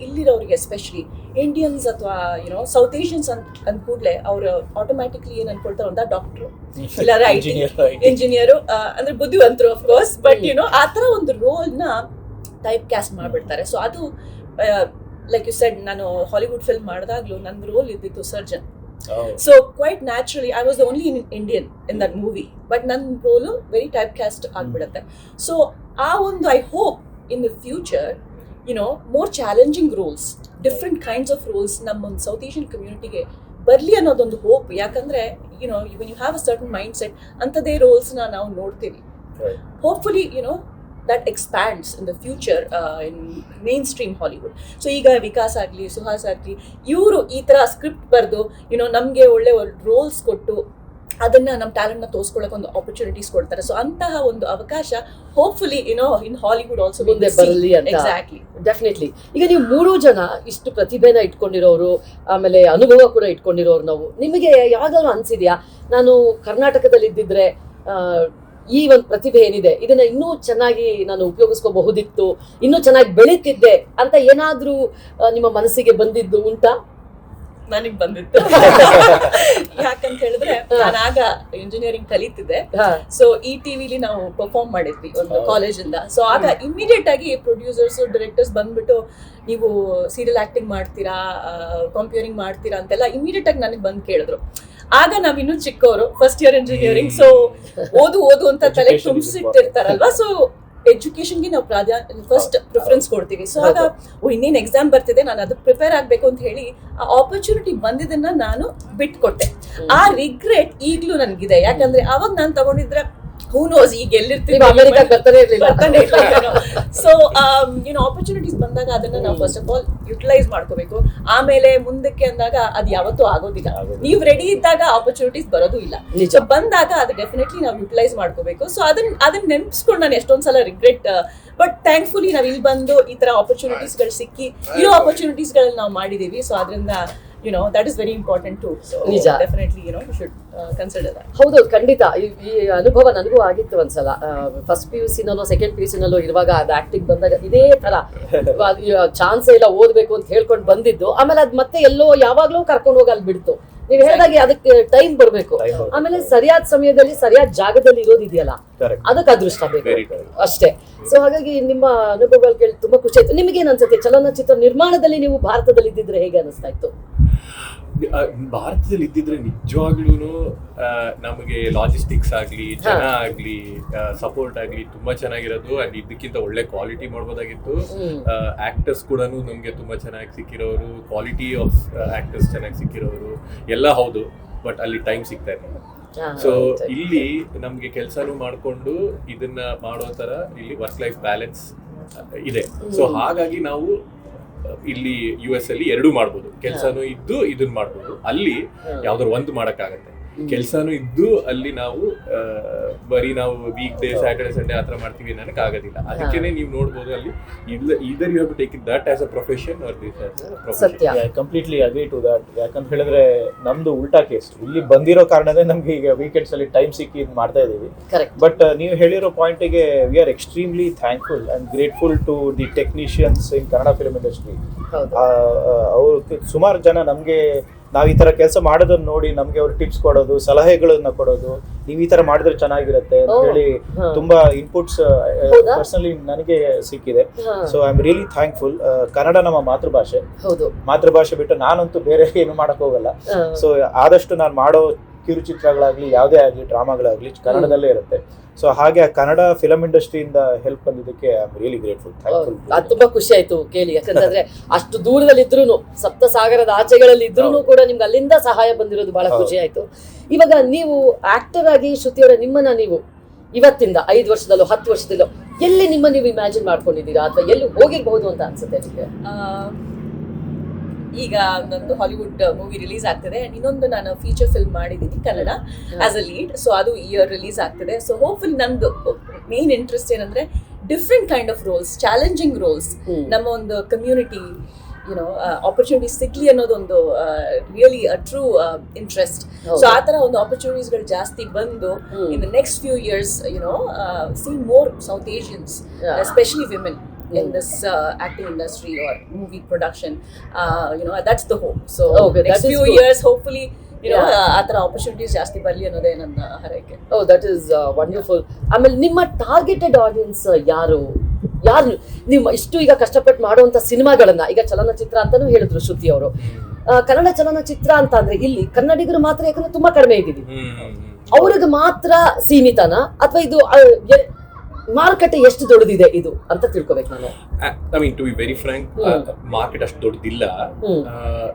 ಇಲ್ಲಿರೋರಿಗೆ ಎಸ್ಪೆಷಲಿ ಇಂಡಿಯನ್ಸ್ ಅಥವಾ ಯುನೋ ಸೌತ್ ಏಷ್ಯನ್ಸ್ ಅಂದ ಕೂಡಲೇ ಅವ್ರು ಆಟೋಮ್ಯಾಟಿಕ್ಲಿ ಏನ್ ಅನ್ಕೊಳ್ತಾರೆ ಅಂತ ಡಾಕ್ಟ್ರು ಇಲ್ಲ ಇಂಜಿನಿಯರು ಅಂದ್ರೆ ಬುದ್ಧಿವಂತರು ಆಫ್ ಕೋರ್ಸ್, ಬಟ್ ಯುನೋ ಆ ತರ ಒಂದು ರೋಲ್ ನ ಟೈಪ್ ಕ್ಯಾಸ್ಟ್ ಮಾಡ್ಬಿಡ್ತಾರೆ. ಸೊ ಅದು ಲೈಕ್ ಯು ಸೆಡ್, ನಾನು ಹಾಲಿವುಡ್ ಫಿಲ್ಮ್ ಮಾಡಿದಾಗ್ಲೂ ನನ್ನ ರೋಲ್ ಇದ್ದಿತ್ತು surgeon. So quite naturally I was the only Indian in that movie, but ನನ್ನ ರೋಲ್ ವೆರಿ ಟೈಪ್ ಕ್ಯಾಸ್ಟ್ ಆಗ್ಬಿಡುತ್ತೆ. ಸೊ ಆ ಒಂದು I hope in the future more challenging roles, different kinds of roles ನಮ್ಮ ಸೌತ್ ಏಷ್ಯನ್ ಕಮ್ಯುನಿಟಿಗೆ ಬರ್ಲಿ ಅನ್ನೋದೊಂದು ಹೋಪ್. ಯಾಕಂದ್ರೆ when you have a certain mindset, ಅಂಥದೇ ರೋಲ್ಸ್ನ ನಾವು ನೋಡ್ತೀವಿ. Hopefully that expands in the future in mainstream Hollywood. So ಈಗ ವಿಕಾಸ್ ಆಗಲಿ, ಸುಹಾಸ್ ಆಗಲಿ, ಇವರು ಈ ಥರ ಸ್ಕ್ರಿಪ್ಟ್ ಬರೆದು ನಮಗೆ ಒಳ್ಳೆ ರೋಲ್ಸ್ ಕೊಟ್ಟು ಅದನ್ನ ನಮ್ಮ ಟ್ಯಾಲೆಂಟ್ನ ತೋರಿಸ್ಕೊಳ್ಳೋಕೆ ಒಂದು ಆಪರ್ಚುನಿಟೀಸ್ ಕೊಡ್ತಾರೆ. ಸೊ ಅಂತಹ ಒಂದು ಅವಕಾಶ ಹೋಪ್ಫುಲಿ ಇನ್ ಹಾಲಿವುಡ್ ಆಲ್ಸೋ ಮುಂದೆ ಬರಲಿ ಅಂತ. Exactly, definitely. ಈಗ ನೀವು 3 ಜನ ಇಷ್ಟು ಪ್ರತಿಭೆನ ಇಟ್ಕೊಂಡಿರೋರು, ಆಮೇಲೆ ಅನುಭವ ಕೂಡ ಇಟ್ಕೊಂಡಿರೋರು, ನಾವು ನಿಮಗೆ ಯಾವಾಗಲೂ ಅನ್ಸಿದ್ಯಾ ನಾನು ಕರ್ನಾಟಕದಲ್ಲಿ ಇದ್ದಿದ್ರೆ ಈ ಒಂದು ಪ್ರತಿಭೆ ಏನಿದೆ ಇದನ್ನ ಇನ್ನೂ ಚೆನ್ನಾಗಿ ನಾನು ಉಪಯೋಗಿಸ್ಕೋಬಹುದಿತ್ತು, ಇನ್ನೂ ಚೆನ್ನಾಗಿ ಬೆಳೀತಿದ್ದೆ ಅಂತ ಏನಾದ್ರೂ ನಿಮ್ಮ ಮನಸ್ಸಿಗೆ ಬಂದಿದ್ದು ಉಂಟಾ? ನನಗೆ ಬಂದಿತ್ತು. ಯಾಕಂತ ಹೇಳಿದ್ರೆ ನಾನಾಗ ಇಂಜಿನಿಯರಿಂಗ್ ಕಲಿತಿದ್ದೆ. ಸೊ ಈ ಟಿವಿಲಿ ನಾವು ಪರ್ಫಾರ್ಮ್ ಮಾಡಿದ್ವಿ ಒಂದು ಕಾಲೇಜಿಂದ. ಸೊ ಆಗ ಇಮಿಡಿಯೇಟ್ ಆಗಿ ಪ್ರೊಡ್ಯೂಸರ್ಸ್, ಡೈರೆಕ್ಟರ್ಸ್ ಬಂದ್ಬಿಟ್ಟು ನೀವು ಸೀರಿಯಲ್ ಆಕ್ಟಿಂಗ್ ಮಾಡ್ತೀರಾ, ಕಂಪ್ಯೂರಿಂಗ್ ಮಾಡ್ತೀರಾ ಅಂತೆಲ್ಲ ಇಮಿಡಿಯೇಟ್ ಆಗಿ ನನಗೆ ಬಂದು ಕೇಳಿದ್ರು. ಆಗ ನಾವ್ ಇನ್ನೂ ಚಿಕ್ಕವರು, ಫಸ್ಟ್ ಇಯರ್ ಇಂಜಿನಿಯರಿಂಗ್. ಸೊ ಓದು ಅಂತ ತಲೆ ತುಂಬಿಸಿಟ್ಟಿರ್ತಾರಲ್ವಾ. ಸೊ ಎಜುಕೇಶನ್ಗೆ ನಾವು ಫಸ್ಟ್ ಪ್ರಿಫರೆನ್ಸ್ ಕೊಡ್ತೀವಿ. ಸೊ ಆಗ ಇನ್ನೇನು ಎಕ್ಸಾಮ್ ಬರ್ತಿದೆ, ನಾನು ಅದಕ್ಕೆ ಪ್ರಿಪೇರ್ ಆಗಬೇಕು ಅಂತ ಹೇಳಿ ಆ ಆಪರ್ಚುನಿಟಿ ಬಂದಿದ್ದನ್ನ ನಾನು ಬಿಟ್ಕೊಟ್ಟೆ. ಆ ರಿಗ್ರೆಟ್ ಈಗಲೂ ನನಗಿದೆ. ಯಾಕಂದ್ರೆ ಅವಾಗ ನಾನು ತಗೊಂಡಿದ್ರೆ ಹೂ ನೋಸ್ ಈಗ ಎಲ್ಲಿರ್ತೀವಿ, ಅಮೆರಿಕಾ ಬರ್ತಾನೆ ಇರಲಿಲ್ಲ. ಸೊ ಆಪರ್ಚುನಿಟೀಸ್ ಬಂದಾಗ ಅದನ್ನ ನಾವು ಫಸ್ಟ್ ಆಫ್ ಆಲ್ ಯುಟಿಲೈಸ್ ಮಾಡ್ಕೋಬೇಕು. ಆಮೇಲೆ ಮುಂದಕ್ಕೆ ಅಂದಾಗ ಅದು ಯಾವತ್ತೂ ಆಗೋದಿಲ್ಲ. ನೀವು ರೆಡಿ ಇದ್ದಾಗ ಆಪರ್ಚುನಿಟೀಸ್ ಬರೋದು ಇಲ್ಲ. ಸೊ ಬಂದಾಗ ಅದು ಡೆಫಿನೆಟ್ಲಿ ನಾವು ಯುಟಿಲೈಸ್ ಮಾಡ್ಕೋಬೇಕು. ಸೊ ಅದನ್ನ ನೆನ್ಪಿಸ್ಕೊಂಡು ನಾನು ಎಷ್ಟೊಂದ್ಸಲ ರಿಗ್ರೆಟ್, ಬಟ್ ಥ್ಯಾಂಕ್ಫುಲಿ ನಾವು ಇಲ್ಲಿ ಬಂದು ಈ ತರ ಆಪರ್ಚುನಿಟೀಸ್ಗಳು ಸಿಕ್ಕಿ ಇರೋ ಆಪರ್ಚುನಿಟೀಸ್ಗಳನ್ನ ನಾವು ಮಾಡಿದೀವಿ. ಸೊ ಅದರಿಂದ that is very important too. So definitely we should consider that. ಹೌದು, ಖಂಡಿತ. ಈ ಅನುಭವ ನನಗೂ ಆಗಿತ್ತು ಒಂದ್ಸಲ. ಫಸ್ಟ್ PUC ನಲ್ಲೋ ಸೆಕೆಂಡ್ PUC ನಲ್ಲೋ ಇರುವಾಗ ಅದು ಆಕ್ಟಿಂಗ್ ಬಂದಾಗ ಇದೇ ತರ ಚಾನ್ಸ್ ಇಲ್ಲ ಓದ್ಬೇಕು ಅಂತ ಹೇಳ್ಕೊಂಡು ಬಂದಿದ್ದು. ಆಮೇಲೆ ಅದ್ ಮತ್ತೆ ಎಲ್ಲೋ ಯಾವಾಗ್ಲೂ ಕರ್ಕೊಂಡು ಹೋಗಿ ಅಲ್ಲಿ ಬಿಡ್ತು. ನೀವು ಹೇಳಿದಾಗೆ ಅದಕ್ಕೆ ಟೈಮ್ ಬರ್ಬೇಕು. ಆಮೇಲೆ ಸರಿಯಾದ ಸಮಯದಲ್ಲಿ ಸರಿಯಾದ ಜಾಗದಲ್ಲಿ ಇರೋದಿದೆಯಲ್ಲ, ಅದಕ್ಕೆ ಅದೃಷ್ಟ ಬೇಕು ಅಷ್ಟೇ. ಸೊ ಹಾಗಾಗಿ ನಿಮ್ಮ ಅನುಭವಗಳು ಕೇಳಿ ತುಂಬಾ ಖುಷಿ ಆಯ್ತು. ನಿಮಗೇನ್ ಅನ್ಸುತ್ತೆ, ಚಲನಚಿತ್ರ ನಿರ್ಮಾಣದಲ್ಲಿ ನೀವು ಭಾರತದಲ್ಲಿ ಇದ್ದಿದ್ರೆ ಹೇಗೆ ಅನಿಸ್ತಾ ಇತ್ತು? ಭಾರತದಲ್ಲಿ ಇದ್ದಿದ್ರೆ ನಿಜವಾಗ್ಲೂ ನಮಗೆ ಲಾಜಿಸ್ಟಿಕ್ಸ್ ಆಗ್ಲಿ, ಜನ ಆಗ್ಲಿ, ಸಪೋರ್ಟ್ ಆಗ್ಲಿ ತುಂಬಾ ಚೆನ್ನಾಗಿರೋದು. ಅಂಡ್ ಇದಕ್ಕಿಂತ ಒಳ್ಳೆ ಕ್ವಾಲಿಟಿ ಮಾಡ್ಬೋದಾಗಿತ್ತು. ಆಕ್ಟರ್ಸ್ ಕೂಡ ನಮ್ಗೆ ತುಂಬಾ ಚೆನ್ನಾಗಿ ಸಿಕ್ಕಿರೋರು, ಕ್ವಾಲಿಟಿ ಆಫ್ ಆಕ್ಟರ್ಸ್ ಚೆನ್ನಾಗಿ ಸಿಕ್ಕಿರೋರು ಎಲ್ಲ ಹೌದು. ಬಟ್ ಅಲ್ಲಿ ಟೈಮ್ ಸಿಗ್ತಾ ಇರಲಿಲ್ಲ. ಸೊ ಇಲ್ಲಿ ನಮ್ಗೆ ಕೆಲ್ಸನೂ ಮಾಡ್ಕೊಂಡು ಇದನ್ನ ಮಾಡೋ ತರ ಇಲ್ಲಿ ವರ್ಕ್ ಲೈಫ್ ಬ್ಯಾಲೆನ್ಸ್ ಇದೆ. ಸೊ ಹಾಗಾಗಿ ನಾವು ಇಲ್ಲಿ US ಅಲ್ಲಿ ಎರಡೂ ಮಾಡ್ಬೋದು. ಕೆಲ್ಸನೂ ಇದ್ದು ಇದನ್ನ ಮಾಡ್ಬೋದು. ಅಲ್ಲಿ ಯಾವ್ದಾರು ಒಂದು ಮಾಡಕ್ಕಾಗತ್ತೆ. ಕೆಲ್ಸನೂ ಇದ್ದು ಅಲ್ಲಿ ನಾವು ಬರೀ ನಾವು ವೀಕ್ ಡೇ, ಸ್ಯಾಟರ್ಡೆ, ಸಂಡೇ ಆತರ ಮಾಡ್ತೀವಿ ನನಗೆ ಆಗೋದಿಲ್ಲ. ಅದಕ್ಕೇನೆ ನೀವು ನೋಡ್ಬೋದು ಅಲ್ಲಿ either you have to take that as a profession or this as a profession. I completely agree to that. ಯಾಕಂತ ಹೇಳಿದ್ರೆ ನಮ್ದು ಉಲ್ಟಾ ಕೇಸ್. ಇಲ್ಲಿ ಬಂದಿರೋ ಕಾರಣನೇ ನಮ್ಗೆ ಈಗ ವೀಕೆಂಡ್ಸ್ ಅಲ್ಲಿ ಟೈಮ್ ಸಿಕ್ಕಿ ಇದು ಮಾಡ್ತಾ ಇದೀವಿ. ಬಟ್ ನೀವು ಹೇಳಿರೋ ಪಾಯಿಂಟಿಗೆ we are extremely thankful and grateful to the technicians in Kannada film industry. ಅವ್ರು ಸುಮಾರು ಜನ ನಮ್ಗೆ ನಾವು ಈ ತರ ಕೆಲಸ ಮಾಡೋದನ್ನ ನೋಡಿ ನಮ್ಗೆ ಅವ್ರು ಟಿಪ್ಸ್ ಕೊಡೋದು, ಸಲಹೆಗಳನ್ನ ಕೊಡೋದು, ನೀವು ಈ ತರ ಮಾಡಿದ್ರೆ ಚೆನ್ನಾಗಿರುತ್ತೆ ಅಂತ ಹೇಳಿ ತುಂಬಾ ಇನ್ಪುಟ್ಸ್ ಪರ್ಸನಲಿ ನನಗೆ ಸಿಕ್ಕಿದೆ. So I am really thankful. Kannada ನಮ್ಮ ಮಾತೃಭಾಷೆ ಬಿಟ್ಟು ನಾನಂತೂ ಬೇರೆ ಏನು ಮಾಡಕ್ ಹೋಗಲ್ಲ. ಸೊ ಆದಷ್ಟು ನಾನು ಮಾಡೋ ಕಿರುಚಿತ್ರಗಳಾಗ್ಲಿ, ಯಾವುದೇ ಆಗ್ಲಿ, ಡ್ರಾಮಾಗಳಾಗ್ಲಿ ಕನ್ನಡದಲ್ಲೇ ಇರುತ್ತೆ. ಸೊ ಹಾಗೆ ಕನ್ನಡ ಫಿಲಂ ಇಂಡಸ್ಟ್ರಿಯಿಂದ ಹೆಲ್ಪ್ ಬಂದಿದ್ದಕ್ಕೆ I am really grateful, thankful. ಅದು ತುಂಬಾ ಖುಷಿ ಆಯ್ತು ಕೇಳಿ. ಯಾಕಂತಂದ್ರೆ ಅಷ್ಟು ದೂರದಲ್ಲಿ ಇದ್ರೂನು, ಸಪ್ತ ಸಾಗರದ ಆಚೆಗಳಲ್ಲಿ ಇದ್ರೂನು ಕೂಡ ನಿಮ್ಗೆ ಅಲ್ಲಿಂದ ಸಹಾಯ ಬಂದಿರೋದು ಬಹಳ ಖುಷಿ ಆಯ್ತು. ಇವಾಗ ನೀವು ಆಕ್ಟರ್ ಆಗಿ ಶ್ರುತಿಯವರ ನಿಮ್ಮನ್ನ ನೀವು ಇವತ್ತಿಂದ 5 ವರ್ಷದಲ್ಲೋ 10 ವರ್ಷದಲ್ಲೋ ಎಲ್ಲಿ ನಿಮ್ಮ ನೀವು ಇಮ್ಯಾಜಿನ್ ಮಾಡ್ಕೊಂಡಿದ್ದೀರಾ, ಅಥವಾ ಎಲ್ಲಿ ಹೋಗಿರ್ಬಹುದು ಅಂತ ಅನ್ಸುತ್ತೆ ನಿಮಗೆ? ಈಗ ನಂದು ಹಾಲಿವುಡ್ ಮೂವಿ ರಿಲೀಸ್ ಆಗ್ತದೆ. ಇನ್ನೊಂದು ನಾನು ಫೀಚರ್ ಫಿಲ್ಮ್ ಮಾಡಿದ್ದೀನಿ Kannada as a lead. So ಅದು ಈ ಇಯರ್ ರಿಲೀಸ್ ಆಗ್ತದೆ. ಸೊ ಹೋಪ್ಫುಲಿ ನಂದು ಮೇನ್ ಇಂಟ್ರೆಸ್ಟ್ ಏನಂದ್ರೆ different kind of roles, challenging roles, ನಮ್ಮ ಒಂದು ಕಮ್ಯುನಿಟಿ ಆಪರ್ಚುನಿಟೀಸ್ ಸಿಗ್ಲಿ ಅನ್ನೋದೊಂದು ರಿಯಲಿ ಟ್ರೂ ಇಂಟ್ರೆಸ್ಟ್. ಸೊ ಆ ತರ ಒಂದು ಆಪರ್ಚುನಿಟೀಸ್ಗಳು ಜಾಸ್ತಿ ಬಂದು in the next few years C more south Asians, especially women in this acting industry or movie production, that's the hope. So next few years hopefully ಆ ಥರ ಆಪರ್ಚುನಿಟೀಸ್ ಜಾಸ್ತಿ ಬರಲಿ ಅನ್ನೋದೇ ನನ್ನ ಹರಕೆ. That is wonderful. ಆಮೇಲೆ ನಿಮ್ಮ ಟಾರ್ಗೆಟೆಡ್ ಆಡಿಯನ್ಸ್ ಯಾರು ನಿಮ್ಮ ಇಷ್ಟು ಈಗ ಕಷ್ಟಪಟ್ಟು ಮಾಡುವಂತ ಸಿನಿಮಾಗಳನ್ನ, ಈಗ ಚಲನಚಿತ್ರ ಅಂತಾನೂ ಹೇಳಿದ್ರು ಶ್ರುತಿ ಅವರು, ಕನ್ನಡ ಚಲನಚಿತ್ರ ಅಂತ ಅಂದ್ರೆ ಇಲ್ಲಿ ಕನ್ನಡಿಗರು ಮಾತ್ರ, ಯಾಕಂದ್ರೆ ತುಂಬಾ ಕಡಿಮೆ ಇದ್ದೀವಿ, ಅವ್ರಿಗೆ ಮಾತ್ರ ಸೀಮಿತನ ಅಥವಾ ಇದು ಮಾರುಕಟ್ಟೆ ಎಷ್ಟು ದೊಡ್ಡದಿದೆ ಇದು ಅಂತ ತಿಳ್ಕೊಬೇಕು ನಾನು. I mean to be very frank, market ಅಷ್ಟು ದೊಡ್ಡದಿಲ್ಲ.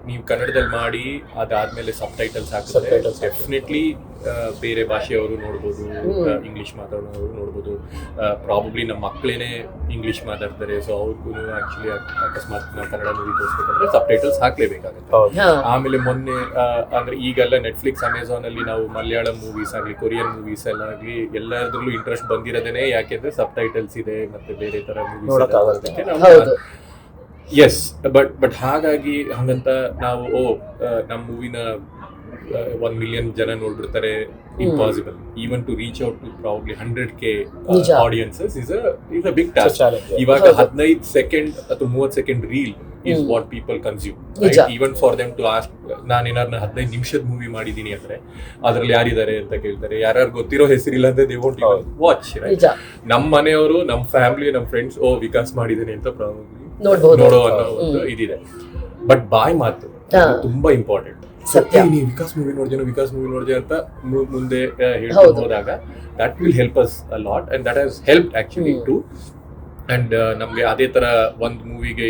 ನೀವು ಕನ್ನಡದಲ್ಲಿ ಮಾಡಿ ಅದಾದ್ಮೇಲೆ ಸಬ್ ಟೈಟಲ್ಸ್ ಹಾಕಿದ್ರೆ ಡೆಫಿನೆಟ್ಲಿ ಬೇರೆ ಭಾಷೆಯವರು ನೋಡ್ಬೋದು, ಇಂಗ್ಲಿಷ್ ಮಾತಾಡೋರು ನೋಡ್ಬೋದು. ಪ್ರಾಬಬ್ಲಿ ನಮ್ಮ ಮಕ್ಕಳೇನೆ ಇಂಗ್ಲಿಷ್ ಮಾತಾಡ್ತಾರೆ, ಸೊ ಅವ್ರಿಗೂ ಆಕ್ಚುಲಿ ಅಕಸ್ಮಾತ್ ನಾವು ಕನ್ನಡ ಮೂವಿ ತೋರಿಸ್ಬೇಕಂದ್ರೆ ಸಬ್ ಟೈಟಲ್ಸ್ ಹಾಕ್ಲೇಬೇಕಾಗುತ್ತೆ. ಆಮೇಲೆ ಮೊನ್ನೆ ಅಂದ್ರೆ ಈಗೆಲ್ಲ ನೆಟ್ಫ್ಲಿಕ್ಸ್, ಅಮೆಝಾನ್ ಅಲ್ಲಿ ನಾವು ಮಲಯಾಳಂ ಮೂವೀಸ್ ಆಗಲಿ, ಕೊರಿಯನ್ ಮೂವೀಸ್ ಎಲ್ಲ ಆಗಲಿ ಎಲ್ಲದ್ರಲ್ಲೂ ಇಂಟ್ರೆಸ್ಟ್ ಬಂದಿರೋದೇನೆ ಯಾಕೆಂದ್ರೆ ಸಬ್ ಟೈಟಲ್ಸ್ ಇದೆ ಮತ್ತೆ ಬೇರೆ ತರ ಮೂವೀಸ್. ಎಸ್, ಬಟ್ ಹಾಗಾಗಿ ಹಂಗಂತ ನಾವು ನಮ್ಮ ಮೂವಿನ 1 million ಜನ ನೋಡ್ಬಿಡ್ತಾರೆ, impossible. Even to reach out to probably 100K audiences is a big task. ಇವಾಗ 15 ಸೆಕೆಂಡ್ ಅಥವಾ 30 second reel is what people consume, right? Even for them to ask, ನಾನೇನಾದ್ರು 15 ನಿಮಿಷದ ಮೂವಿ ಮಾಡಿದೀನಿ ಅಂದ್ರೆ ಅದ್ರಲ್ಲಿ ಯಾರಿದ್ದಾರೆ ಅಂತ ಕೇಳ್ತಾರೆ, ಯಾರ್ಯಾರು ಗೊತ್ತಿರೋ ಹೆಸರಿಲ್ಲ ಅಂದ್ರೆ they won't even watch, right? ನಮ್ಮ ಮನೆಯವರು, ನಮ್ಮ ಫ್ಯಾಮಿಲಿ, ನಮ್ಮ ಫ್ರೆಂಡ್ಸ್ ವಿಕಾಸ್ ಮಾಡಿದ್ದೇನೆ ಅಂತ ಪ್ರಾಬಬ್ಲಿ ನೋಡೋ ಅನ್ನೋ ಒಂದು ಇದಿದೆ. ಬಟ್ ಬಾಯ್ ಮಾತು ತುಂಬಾ ಇಂಪಾರ್ಟೆಂಟ್. ನೀವು ವಿಕಾಸ್ ಮೂವಿ ನೋಡಿದೆ ಅಂತ ಮುಂದೆ ಹೇಳ್ಕೊಂಡು ಹೋದಾಗ that will help us a lot, and that has helped actually too. And ನಮ್ಗೆ ಅದೇ ತರ ಒಂದು ಮೂವಿಗೆ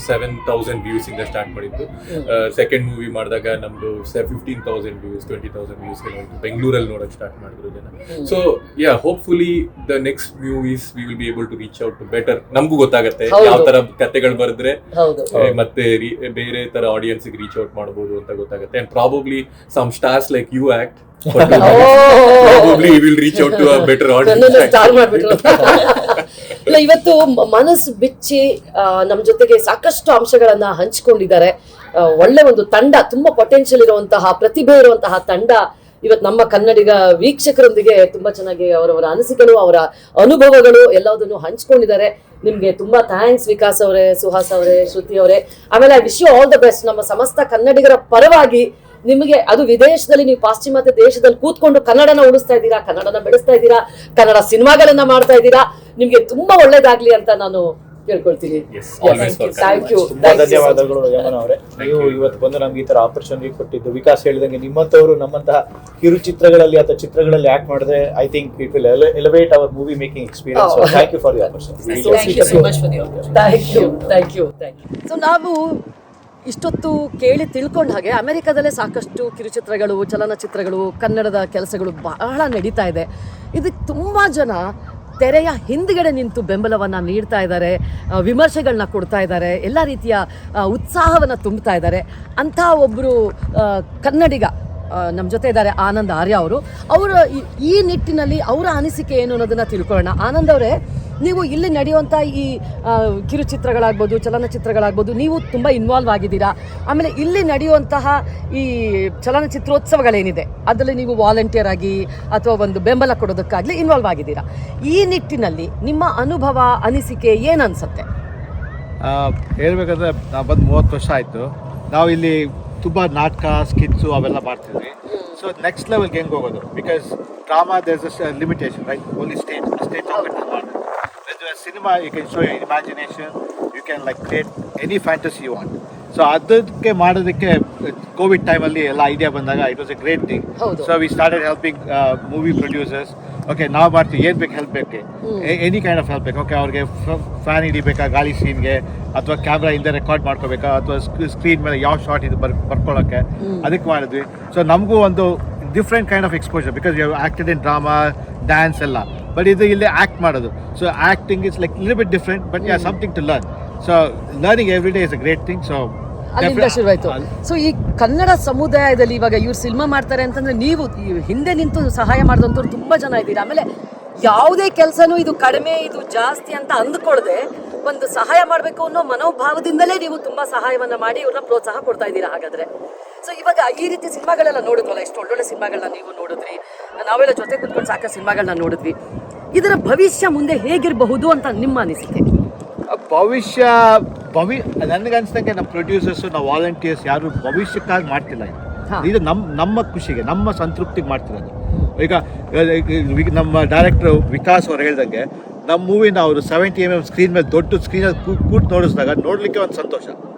7,000 ವ್ಯೂಸ್ ಇಂದ ಸ್ಟಾರ್ಟ್ ಮಾಡಿದ್ದು. ಸೆಕೆಂಡ್ ಮೂವಿ ಮಾಡಿದಾಗ ನಮ್ದು 15,000 ವ್ಯೂಸ್, 20,000 ವ್ಯೂಸ್ ಬೆಂಗಳೂರಲ್ಲಿ ನೋಡಕ್ ಸ್ಟಾರ್ಟ್ ಮಾಡಿದ್ರು ಜನ. So hopefully the next movies we will be able to reach out better. ನಮಗೂ ಗೊತ್ತಾಗತ್ತೆ ಯಾವ ತರ ಕತೆಗಳು ಬರೆದ್ರೆ ಮತ್ತೆ ಬೇರೆ ತರ ಆಡಿಯನ್ಸ್ ರೀಚ್ ಔಟ್ ಮಾಡಬಹುದು ಅಂತ ಗೊತ್ತಾಗುತ್ತೆ. And probably some stars like you act probably will reach out to a better audience. ಇಲ್ಲ, ಇವತ್ತು ಮನಸ್ಸು ಬಿಚ್ಚಿ ನಮ್ಮ ಜೊತೆಗೆ ಸಾಕಷ್ಟು ಅಂಶಗಳನ್ನ ಹಂಚಿಕೊಂಡಿದ್ದಾರೆ. ಒಳ್ಳೆ ಒಂದು ತಂಡ, ತುಂಬಾ ಪೊಟೆನ್ಶಿಯಲ್ ಇರುವಂತಹ, ಪ್ರತಿಭೆ ಇರುವಂತಹ ತಂಡ ಇವತ್ತು ನಮ್ಮ ಕನ್ನಡಿಗ ವೀಕ್ಷಕರೊಂದಿಗೆ ತುಂಬಾ ಚೆನ್ನಾಗಿ ಅವರವರ ಅನಿಸಿಕೆಗಳು, ಅವರ ಅನುಭವಗಳು ಎಲ್ಲದನ್ನು ಹಂಚ್ಕೊಂಡಿದ್ದಾರೆ. ನಿಮ್ಗೆ ತುಂಬಾ ಥ್ಯಾಂಕ್ಸ್ ವಿಕಾಸ್ ಅವರೇ, ಸುಹಾಸ್ ಅವರೇ, ಶ್ರುತಿ ಅವರೇ. ಆಮೇಲೆ I wish you all the best. ನಮ್ಮ ಸಮಸ್ತ ಕನ್ನಡಿಗರ ಪರವಾಗಿ ನಿಮಗೆ, ಅದು ವಿದೇಶದಲ್ಲಿ ನೀವು ಪಾಶ್ಚಿಮಾತ್ಯ ದೇಶದಲ್ಲಿ ಕೂತ್ಕೊಂಡು ಕನ್ನಡನ ಉಳಿಸ್ತಾ ಇದ್ದೀರಾ, ಕನ್ನಡನ ಬೆಳೆಸ್ತಾ ಇದ್ದೀರಾ, ಕನ್ನಡ ಸಿನಿಮಾಗಳನ್ನ ಮಾಡ್ತಾ ಇದ್ದೀರಾ, ನಿಮ್ಗೆ ತುಂಬಾ ಒಳ್ಳೇದಾಗ್ಲಿ ಅಂತ ನಾನು ಕೇಳ್ಕೊಳ್ತೀನಿ. ಥ್ಯಾಂಕ್ ಯು, ಧನ್ಯವಾದಗಳು ಯಮನ ಅವರೇ. ನೀವು ಇವತ್ತು ಬಂದು ನಮ್ಗೆ ಈ ತರ ಆಪರ್ಚುನಿಟಿ ಕೊಟ್ಟಿದ್ದು. ವಿಕಾಸ್ ಹೇಳಿದಂಗೆ ನಿಮ್ಮಂತವರು ನಮ್ಮಂತಹ ಕಿರುಚಿತ್ರಗಳಲ್ಲಿ ಅಥವಾ ಚಿತ್ರಗಳಲ್ಲಿ ಆಕ್ಟ್ ಮಾಡಿದ್ರೆ I think it will elevate our movie making experience. Thank you for the opportunity. Thank you. So ನಾವು ಇಷ್ಟೊತ್ತು ಕೇಳಿ ತಿಳ್ಕೊಂಡ ಹಾಗೆ ಅಮೆರಿಕದಲ್ಲೇ ಸಾಕಷ್ಟು ಕಿರುಚಿತ್ರಗಳು, ಚಲನಚಿತ್ರಗಳು, ಕನ್ನಡದ ಕೆಲಸಗಳು ಬಹಳ ನಡೀತಾ ಇದೆ. ಇದಕ್ಕೆ ತುಂಬ ಜನ ತೆರೆಯ ಹಿಂದ್ಗಡೆ ನಿಂತು ಬೆಂಬಲವನ್ನು ನೀಡ್ತಾ ಇದ್ದಾರೆ, ವಿಮರ್ಶೆಗಳನ್ನ ಕೊಡ್ತಾ ಇದ್ದಾರೆ, ಎಲ್ಲ ರೀತಿಯ ಉತ್ಸಾಹವನ್ನು ತುಂಬ್ತಾ ಇದ್ದಾರೆ. ಅಂಥ ಒಬ್ಬರು ಕನ್ನಡಿಗ ನಮ್ಮ ಜೊತೆ ಇದ್ದಾರೆ, ಆನಂದ್ ಆರ್ಯ ಅವರು. ಈ ನಿಟ್ಟಿನಲ್ಲಿ ಅವರ ಅನಿಸಿಕೆ ಏನು ಅನ್ನೋದನ್ನು ತಿಳ್ಕೊಳ್ಳೋಣ. ಆನಂದ್ ಅವರೇ, ನೀವು ಇಲ್ಲಿ ನಡೆಯುವಂಥ ಈ ಕಿರುಚಿತ್ರಗಳಾಗ್ಬೋದು, ಚಲನಚಿತ್ರಗಳಾಗ್ಬೋದು, ನೀವು ತುಂಬ ಇನ್ವಾಲ್ವ್ ಆಗಿದ್ದೀರಾ. ಆಮೇಲೆ ಇಲ್ಲಿ ನಡೆಯುವಂತಹ ಈ ಚಲನಚಿತ್ರೋತ್ಸವಗಳೇನಿದೆ ಅದರಲ್ಲಿ ನೀವು ವಾಲಂಟಿಯರ್ ಆಗಿ ಅಥವಾ ಒಂದು ಬೆಂಬಲ ಕೊಡೋದಕ್ಕಾಗಲಿ ಇನ್ವಾಲ್ವ್ ಆಗಿದ್ದೀರಾ. ಈ ನಿಟ್ಟಿನಲ್ಲಿ ನಿಮ್ಮ ಅನುಭವ, ಅನಿಸಿಕೆ ಏನು ಅನಿಸುತ್ತೆ? ಹೇಳ್ಬೇಕಂದ್ರೆ ನಾವು ಬಂದು 30 ವರ್ಷ ಆಯಿತು. ನಾವು ಇಲ್ಲಿ ತುಂಬ ನಾಟಕ, ಸ್ಕಿಟ್ಸು ಅವೆಲ್ಲ ಮಾಡ್ತಿದ್ವಿ. ಸೊ ನೆಕ್ಸ್ಟ್ ಲೆವೆಲ್ಗೆ ಹೆಂಗೆ ಹೋಗೋದು? Because drama there is a limitation, right? Only stage cinema you can show your imagination, you can like create any fantasy you want. So ಅದಕ್ಕೆ ಮಾಡೋದಕ್ಕೆ ಕೋವಿಡ್ ಟೈಮಲ್ಲಿ ಎಲ್ಲ ಐಡಿಯಾ ಬಂದಾಗ it was A great thing. So we started helping movie producers. Okay, ನಾವು ಮಾಡ್ತೀವಿ, ಏನು ಬೇಕು ಹೆಲ್ಪ್ ಬೇಕು, ಎನಿ ಕೈಂಡ್ ಆಫ್ ಹೆಲ್ಪ್ ಬೇಕು. ಓಕೆ, ಅವ್ರಿಗೆ ಫ್ಯಾನ್ ಹಿಡಿಬೇಕಾ ಗಾಳಿ ಸೀನ್ಗೆ, ಅಥವಾ ಕ್ಯಾಮ್ರಾ ಇಂದ ರೆಕಾರ್ಡ್ ಮಾಡ್ಕೋಬೇಕಾ, ಅಥವಾ ಸ್ಕ್ರೀನ್ ಮೇಲೆ ಯಾವ ಶಾರ್ಟ್ ಇದು ಬರ್ಕೊಳ್ಳೋಕ್ಕೆ, ಅದಕ್ಕೆ ಮಾಡಿದ್ವಿ. ಸೊ ನಮಗೂ ಒಂದು different kind of exposure, because you have acted in drama, dance ಎಲ್ಲ. ಬಟ್ ಇದು ಇಲ್ಲಿ ಆ್ಯಕ್ಟ್ ಮಾಡೋದು. So acting is like little bit different, but you have something to learn. So learning every day is a great thing. So ಅಲ್ಲಿಂದ ಶುರುವಾಯಿತು. ಸೊ ಈ ಕನ್ನಡ ಸಮುದಾಯದಲ್ಲಿ ಇವಾಗ ಇವ್ರು ಸಿನಿಮಾ ಮಾಡ್ತಾರೆ ಅಂತಂದ್ರೆ ನೀವು ಹಿಂದೆ ನಿಂತು ಸಹಾಯ ಮಾಡಿದಂಥವ್ರು ತುಂಬ ಜನ ಇದ್ದೀರಾ. ಆಮೇಲೆ ಯಾವುದೇ ಕೆಲಸನೂ ಇದು ಕಡಿಮೆ ಇದು ಜಾಸ್ತಿ ಅಂತ ಅಂದ್ಕೊಳ್ಳದೆ ಒಂದು ಸಹಾಯ ಮಾಡಬೇಕು ಅನ್ನೋ ಮನೋಭಾವದಿಂದಲೇ ನೀವು ತುಂಬಾ ಸಹಾಯವನ್ನ ಮಾಡಿ ಇವ್ರನ್ನ ಪ್ರೋತ್ಸಾಹ ಕೊಡ್ತಾ ಇದ್ದೀರಾ ಹಾಗಾದ್ರೆ. ಸೊ ಇವಾಗ ಈ ರೀತಿ ಸಿನಿಮಾಗಳೆಲ್ಲ ನೋಡಿದ್ವಲ್ಲ, ಎಷ್ಟು ಒಳ್ಳೊಳ್ಳೆ ಸಿನಿಮಾಗಳನ್ನ ನೀವು ನೋಡಿದ್ರಿ, ನಾವೆಲ್ಲ ಜೊತೆ ಕುತ್ಕೊಂಡು ಸಾಕಷ್ಟು ಸಿನಿಮಾಗಳನ್ನ ನೋಡಿದ್ವಿ. ಇದರ ಭವಿಷ್ಯ ಮುಂದೆ ಹೇಗಿರಬಹುದು ಅಂತ ನಿಮ್ಮ ಅನಿಸಿಕೆ? ಭವಿಷ್ಯ ನನಗನ್ಸ್ದಂಗೆ ನಮ್ಮ ಪ್ರೊಡ್ಯೂಸರ್ಸ್, ನಾವು ವಾಲಂಟಿಯರ್ಸ್ ಯಾರು ಭವಿಷ್ಯಕ್ಕಾಗಿ ಮಾಡ್ತಿಲ್ಲ ಇದು ನಮ್ಮ ಖುಷಿಗೆ, ನಮ್ಮ ಸಂತೃಪ್ತಿಗೆ ಮಾಡ್ತಿರೋದು. ಈಗ ನಮ್ಮ ಡೈರೆಕ್ಟರ್ ವಿಕಾಸ್ ಅವ್ರು ಹೇಳ್ದಂಗೆ ನಮ್ಮ ಮೂವಿನ ಅವರು 70mm ಸ್ಕ್ರೀನ್ ಮೇಲೆ ದೊಡ್ಡ ಸ್ಕ್ರೀನಲ್ಲಿ ಕೂತು ನೋಡಿಸಿದಾಗ ನೋಡಲಿಕ್ಕೆ ಒಂದು ಸಂತೋಷ.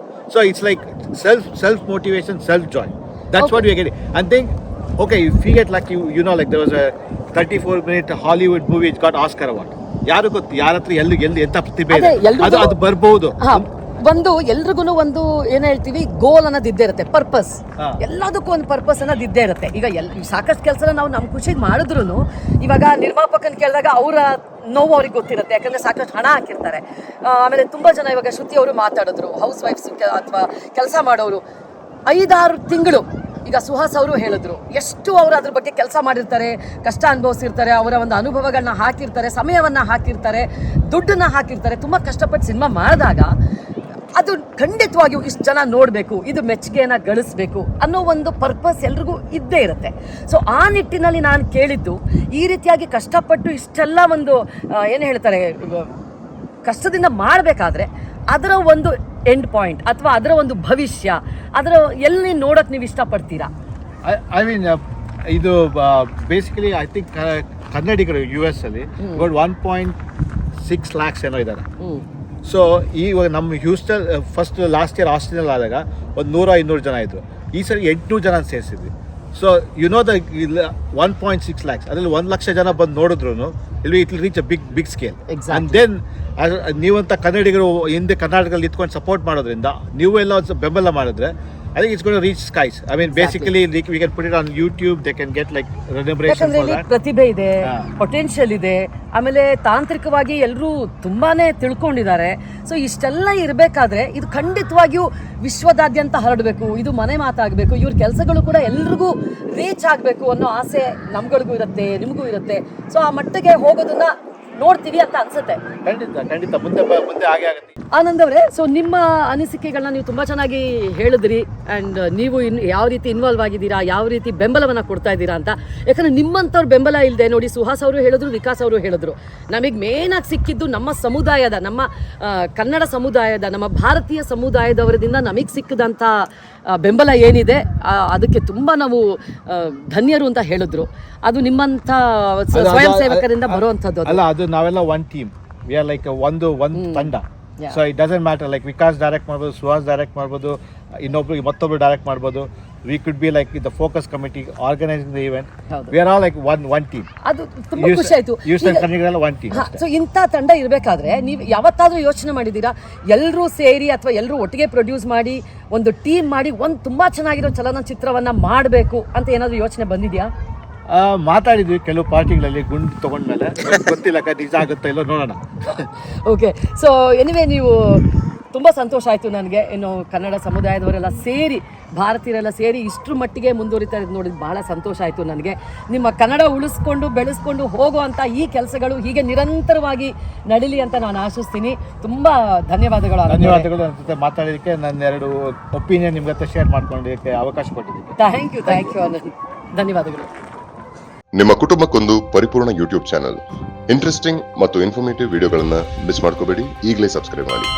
So it's like self motivation, self joy. That's what we get. I think okay, if you get like you know, like there was a 34-minute Hollywood movie which got Oscar award. ಯಾರು ಗೊತ್ತು ಯಾರ ಹತ್ರ ಎಲ್ಲಿ ಎಂತ ಪ್ರತಿಭೆ ಇದೆ ಅದು ಬರ್ಬೋದು. ಒಂದು ಎಲ್ರಿಗೂ ಒಂದು ಏನ್ ಹೇಳ್ತೀವಿ, ಗೋಲ್ ಅನ್ನೋದು ಇದ್ದೇ ಇರುತ್ತೆ, ಪರ್ಪಸ್. ಎಲ್ಲದಕ್ಕೂ ಒಂದು ಪರ್ಪಸ್ ಅನ್ನೋದು ಇದ್ದೇ ಇರುತ್ತೆ. ಈಗ ಸಾಕಷ್ಟು ಕೆಲಸ ನಾವು ನಮ್ಮ ಖುಷಿಗೆ ಮಾಡಿದ್ರು ಇವಾಗ ನಿರ್ಮಾಪಕನ ಕೇಳಿದಾಗ ಅವರ ನೋವು ಅವ್ರಿಗೆ ಗೊತ್ತಿರುತ್ತೆ, ಯಾಕಂದ್ರೆ ಸಾಕಷ್ಟು ಹಣ ಹಾಕಿರ್ತಾರೆ. ಆಮೇಲೆ ತುಂಬಾ ಜನ ಇವಾಗ ಶ್ರುತಿ ಅವರು ಮಾತಾಡಿದ್ರು, ಹೌಸ್ ವೈಫ್ಸ್ ಅಥವಾ ಕೆಲಸ ಮಾಡೋರು 5-6 ತಿಂಗಳು. ಈಗ ಸುಹಾಸ್ ಅವರು ಹೇಳಿದ್ರು ಎಷ್ಟು ಅವರು ಅದ್ರ ಬಗ್ಗೆ ಕೆಲಸ ಮಾಡಿರ್ತಾರೆ, ಕಷ್ಟ ಅನುಭವಿಸಿರ್ತಾರೆ, ಅವರ ಒಂದು ಅನುಭವಗಳನ್ನ ಹಾಕಿರ್ತಾರೆ, ಸಮಯವನ್ನ ಹಾಕಿರ್ತಾರೆ, ದುಡ್ಡನ್ನ ಹಾಕಿರ್ತಾರೆ. ತುಂಬ ಕಷ್ಟಪಟ್ಟು ಸಿನಿಮಾ ಮಾಡಿದಾಗ ಅದು ಖಂಡಿತವಾಗಿಯೂ ಇಷ್ಟು ಜನ ನೋಡಬೇಕು, ಇದು ಮೆಚ್ಚುಗೆಯನ್ನು ಗಳಿಸ್ಬೇಕು ಅನ್ನೋ ಒಂದು ಪರ್ಪಸ್ ಎಲ್ರಿಗೂ ಇದ್ದೇ ಇರುತ್ತೆ. ಸೊ ಆ ನಿಟ್ಟಿನಲ್ಲಿ ನಾನು ಕೇಳಿದ್ದು, ಈ ರೀತಿಯಾಗಿ ಕಷ್ಟಪಟ್ಟು ಇಷ್ಟೆಲ್ಲ ಒಂದು ಏನು ಹೇಳ್ತಾರೆ ಕಷ್ಟದಿಂದ ಮಾಡಬೇಕಾದ್ರೆ ಅದರ ಒಂದು ಎಂಡ್ ಪಾಯಿಂಟ್ ಅಥವಾ ಅದರ ಒಂದು ಭವಿಷ್ಯ, ಅದರ ಎಲ್ಲಿ ನೋಡೋಕೆ ನೀವು ಇಷ್ಟಪಡ್ತೀರಾ? ಐ ಮೀನ್ ಇದು ಬೇಸಿಕಲಿ ಐ ಥಿಂಕ್ ಕನ್ನಡಿಗರು US ಅಲ್ಲಿ about 1.6 lakhs ಏನೋ ಇದ್ದಾರೆ. ಸೊ ಇವಾಗ ನಮ್ಮ ಹ್ಯೂಸ್ಟನ್ ಫಸ್ಟ್ ಲಾಸ್ಟ್ ಇಯರ್ ಆಸ್ಟ್ರೇಲಿಯಲ್ಲಿ ಆದಾಗ ಒಂದು 100-200 ಜನ ಇದ್ರು. ಈ ಸರಿ 800 ಜನ ಸೇರಿಸಿದ್ವಿ. So you know the 1.6 lakhs ಅದರಲ್ಲಿ 1 ಲಕ್ಷ ಜನ ಬಂದು ನೋಡಿದ್ರು it will reach a big scale. And then ನೀವಂತ ಕನ್ನಡಿಗರು ಹಿಂದೆ ಕರ್ನಾಟಕದಲ್ಲಿ ಇಟ್ಕೊಂಡು ಸಪೋರ್ಟ್ ಮಾಡೋದ್ರಿಂದ ನೀವು ಎಲ್ಲ ಒಂದು ಬೆಂಬಲ ಮಾಡಿದ್ರೆ I think it's going to reach skies. I mean, basically, we can put it on YouTube. They can get like remuneration for that. ಪ್ರತಿಭೆ ಇದೆ, ಪೊಟೆನ್ಷಿಯಲ್ ಇದೆ, ಆಮೇಲೆ ತಾಂತ್ರಿಕವಾಗಿ ಎಲ್ಲರೂ ತುಂಬಾನೇ ತಿಳ್ಕೊಂಡಿದ್ದಾರೆ. ಸೊ ಇಷ್ಟೆಲ್ಲ ಇರಬೇಕಾದ್ರೆ ಇದು ಖಂಡಿತವಾಗಿಯೂ ವಿಶ್ವದಾದ್ಯಂತ ಹರಡಬೇಕು, ಇದು ಮನೆ ಮಾತಾಗಬೇಕು, ಇವ್ರ ಕೆಲಸಗಳು ಕೂಡ ಎಲ್ರಿಗೂ ರೀಚ್ ಆಗಬೇಕು ಅನ್ನೋ ಆಸೆ ನಮ್ಗಳಿಗೂ ಇರುತ್ತೆ, ನಿಮಗೂ ಇರುತ್ತೆ. ಸೊ ಆ ಮಟ್ಟಿಗೆ ಹೋಗೋದನ್ನ ನೋಡ್ತೀವಿ ಅಂತ ಅನ್ಸುತ್ತೆ. ಖಂಡಿತ ಮುಂದೆ ಹಾಗೆ ಆಗುತ್ತೆ. ಆನಂದ್ ಅವರೇ, ಸೊ ನಿಮ್ಮ ಅನಿಸಿಕೆಗಳನ್ನ ನೀವು ತುಂಬ ಚೆನ್ನಾಗಿ ಹೇಳಿದ್ರಿ. ಆ್ಯಂಡ್ ನೀವು ಯಾವ ರೀತಿ ಇನ್ವಾಲ್ವ್ ಆಗಿದ್ದೀರಾ, ಯಾವ ರೀತಿ ಬೆಂಬಲವನ್ನು ಕೊಡ್ತಾ ಇದ್ದೀರಾ ಅಂತ. ಯಾಕಂದರೆ ನಿಮ್ಮಂಥವ್ರ ಬೆಂಬಲ ಇಲ್ಲದೆ, ನೋಡಿ ಸುಹಾಸ್ ಅವರು ಹೇಳಿದ್ರು, ವಿಕಾಸ್ ಅವರು ಹೇಳಿದ್ರು, ನಮಗೆ ಮೇನಾಗಿ ಸಿಕ್ಕಿದ್ದು ನಮ್ಮ ಸಮುದಾಯದ, ನಮ್ಮ ಕನ್ನಡ ಸಮುದಾಯದ, ನಮ್ಮ ಭಾರತೀಯ ಸಮುದಾಯದವರದಿಂದ ನಮಗೆ ಸಿಕ್ಕಿದಂಥ ಬೆಂಬಲ ಏನಿದೆ ಅದಕ್ಕೆ ತುಂಬ ನಾವು ಧನ್ಯರು ಅಂತ ಹೇಳಿದ್ರು. ಅದು ನಿಮ್ಮಂಥ ಸ್ವಯಂ ಸೇವಕರಿಂದ ಬರುವಂಥದ್ದು ಅಲ್ಲ, ಅದು ನಾವೆಲ್ಲ one team, we are like ಒಂದು ತಂಡ. So it doesn't matter, like Vikas direct ಮಾಡ್ಬೋದು, ಸುಹಾಸ್ ಡೈರೆಕ್ಟ್ ಮಾಡ್ಬೋದು, ಮತ್ತೊಬ್ರು ಡೈರೆಕ್ಟ್ ಮಾಡ್ಬೋದು. We could be like the focus committee organizing the event. We are all like one team. ಅದು ತುಂಬಾ ಖುಷಿ ಆಯ್ತು. one team. ಸೊ ಇಂಥ ತಂಡ ಇರಬೇಕಾದ್ರೆ ನೀವು ಯಾವತ್ತಾದ್ರೂ ಯೋಚನೆ ಮಾಡಿದ್ದೀರಾ, ಎಲ್ಲರೂ ಸೇರಿ ಅಥವಾ ಎಲ್ಲರೂ ಒಟ್ಟಿಗೆ ಪ್ರೊಡ್ಯೂಸ್ ಮಾಡಿ ಒಂದು ಟೀಮ್ ಮಾಡಿ ಒಂದು ತುಂಬಾ ಚೆನ್ನಾಗಿರೋ ಚಲನಚಿತ್ರವನ್ನ ಮಾಡಬೇಕು ಅಂತ ಏನಾದರೂ ಯೋಚನೆ ಬಂದಿದೆಯಾ? ಮಾತಾಡಿದ್ವಿ ಕೆಲವು ಪಾರ್ಟಿಗಳಲ್ಲಿ, ಗುಂಡು ತಗೊಂಡ್ಮೇಲೆ ಗೊತ್ತಿಲ್ಲ ನಿಜ ಆಗುತ್ತಾ ಇಲ್ಲೋ ನೋಡೋಣ. ಓಕೆ, ಸೊ ಎನಿವೇ ನೀವು ತುಂಬ ಸಂತೋಷ ಆಯಿತು ನನಗೆ. ಇನ್ನು ಕನ್ನಡ ಸಮುದಾಯದವರೆಲ್ಲ ಸೇರಿ, ಭಾರತೀಯರೆಲ್ಲ ಸೇರಿ ಇಷ್ಟರ ಮಟ್ಟಿಗೆ ಮುಂದುವರಿತಾ ಇದ್ದು ನೋಡಿದ್ದು ಭಾಳ ಸಂತೋಷ ಆಯಿತು ನನಗೆ. ನಿಮ್ಮ ಕನ್ನಡ ಉಳಿಸ್ಕೊಂಡು ಬೆಳೆಸ್ಕೊಂಡು ಹೋಗುವಂಥ ಈ ಕೆಲಸಗಳು ಹೀಗೆ ನಿರಂತರವಾಗಿ ನಡೀಲಿ ಅಂತ ನಾನು ಆಶಿಸ್ತೀನಿ. ತುಂಬ ಧನ್ಯವಾದಗಳು. ಧನ್ಯವಾದಗಳು ನನ್ನ ಜೊತೆ ಮಾತಾಡೋದಕ್ಕೆ, ನನ್ನ 2 ಒಪಿನಿಯನ್ ನಿಮ್ಮ ಜೊತೆ ಶೇರ್ ಮಾಡ್ಕೊಳ್ಳೋದಕ್ಕೆ ಅವಕಾಶ ಕೊಟ್ಟಿದ್ದಕ್ಕೆ ಥ್ಯಾಂಕ್ ಯು ಆನಂದ್, ಧನ್ಯವಾದಗಳು. ನಿಮ್ಮ ಕುಟುಂಬಕ್ಕೊಂದು ಪರಿಪೂರ್ಣ ಯೂಟ್ಯೂಬ್ ಚಾನಲ್. ಇಂಟ್ರೆಸ್ಟಿಂಗ್ ಮತ್ತು ಇನ್ಫಾರ್ಮೇಟಿವ್ ವಿಡಿಯೋಗಳನ್ನು ಮಿಸ್ ಮಾಡ್ಕೋಬೇಡಿ. ಈಗಲೇ ಸಬ್ಸ್ಕ್ರೈಬ್ ಮಾಡಿ.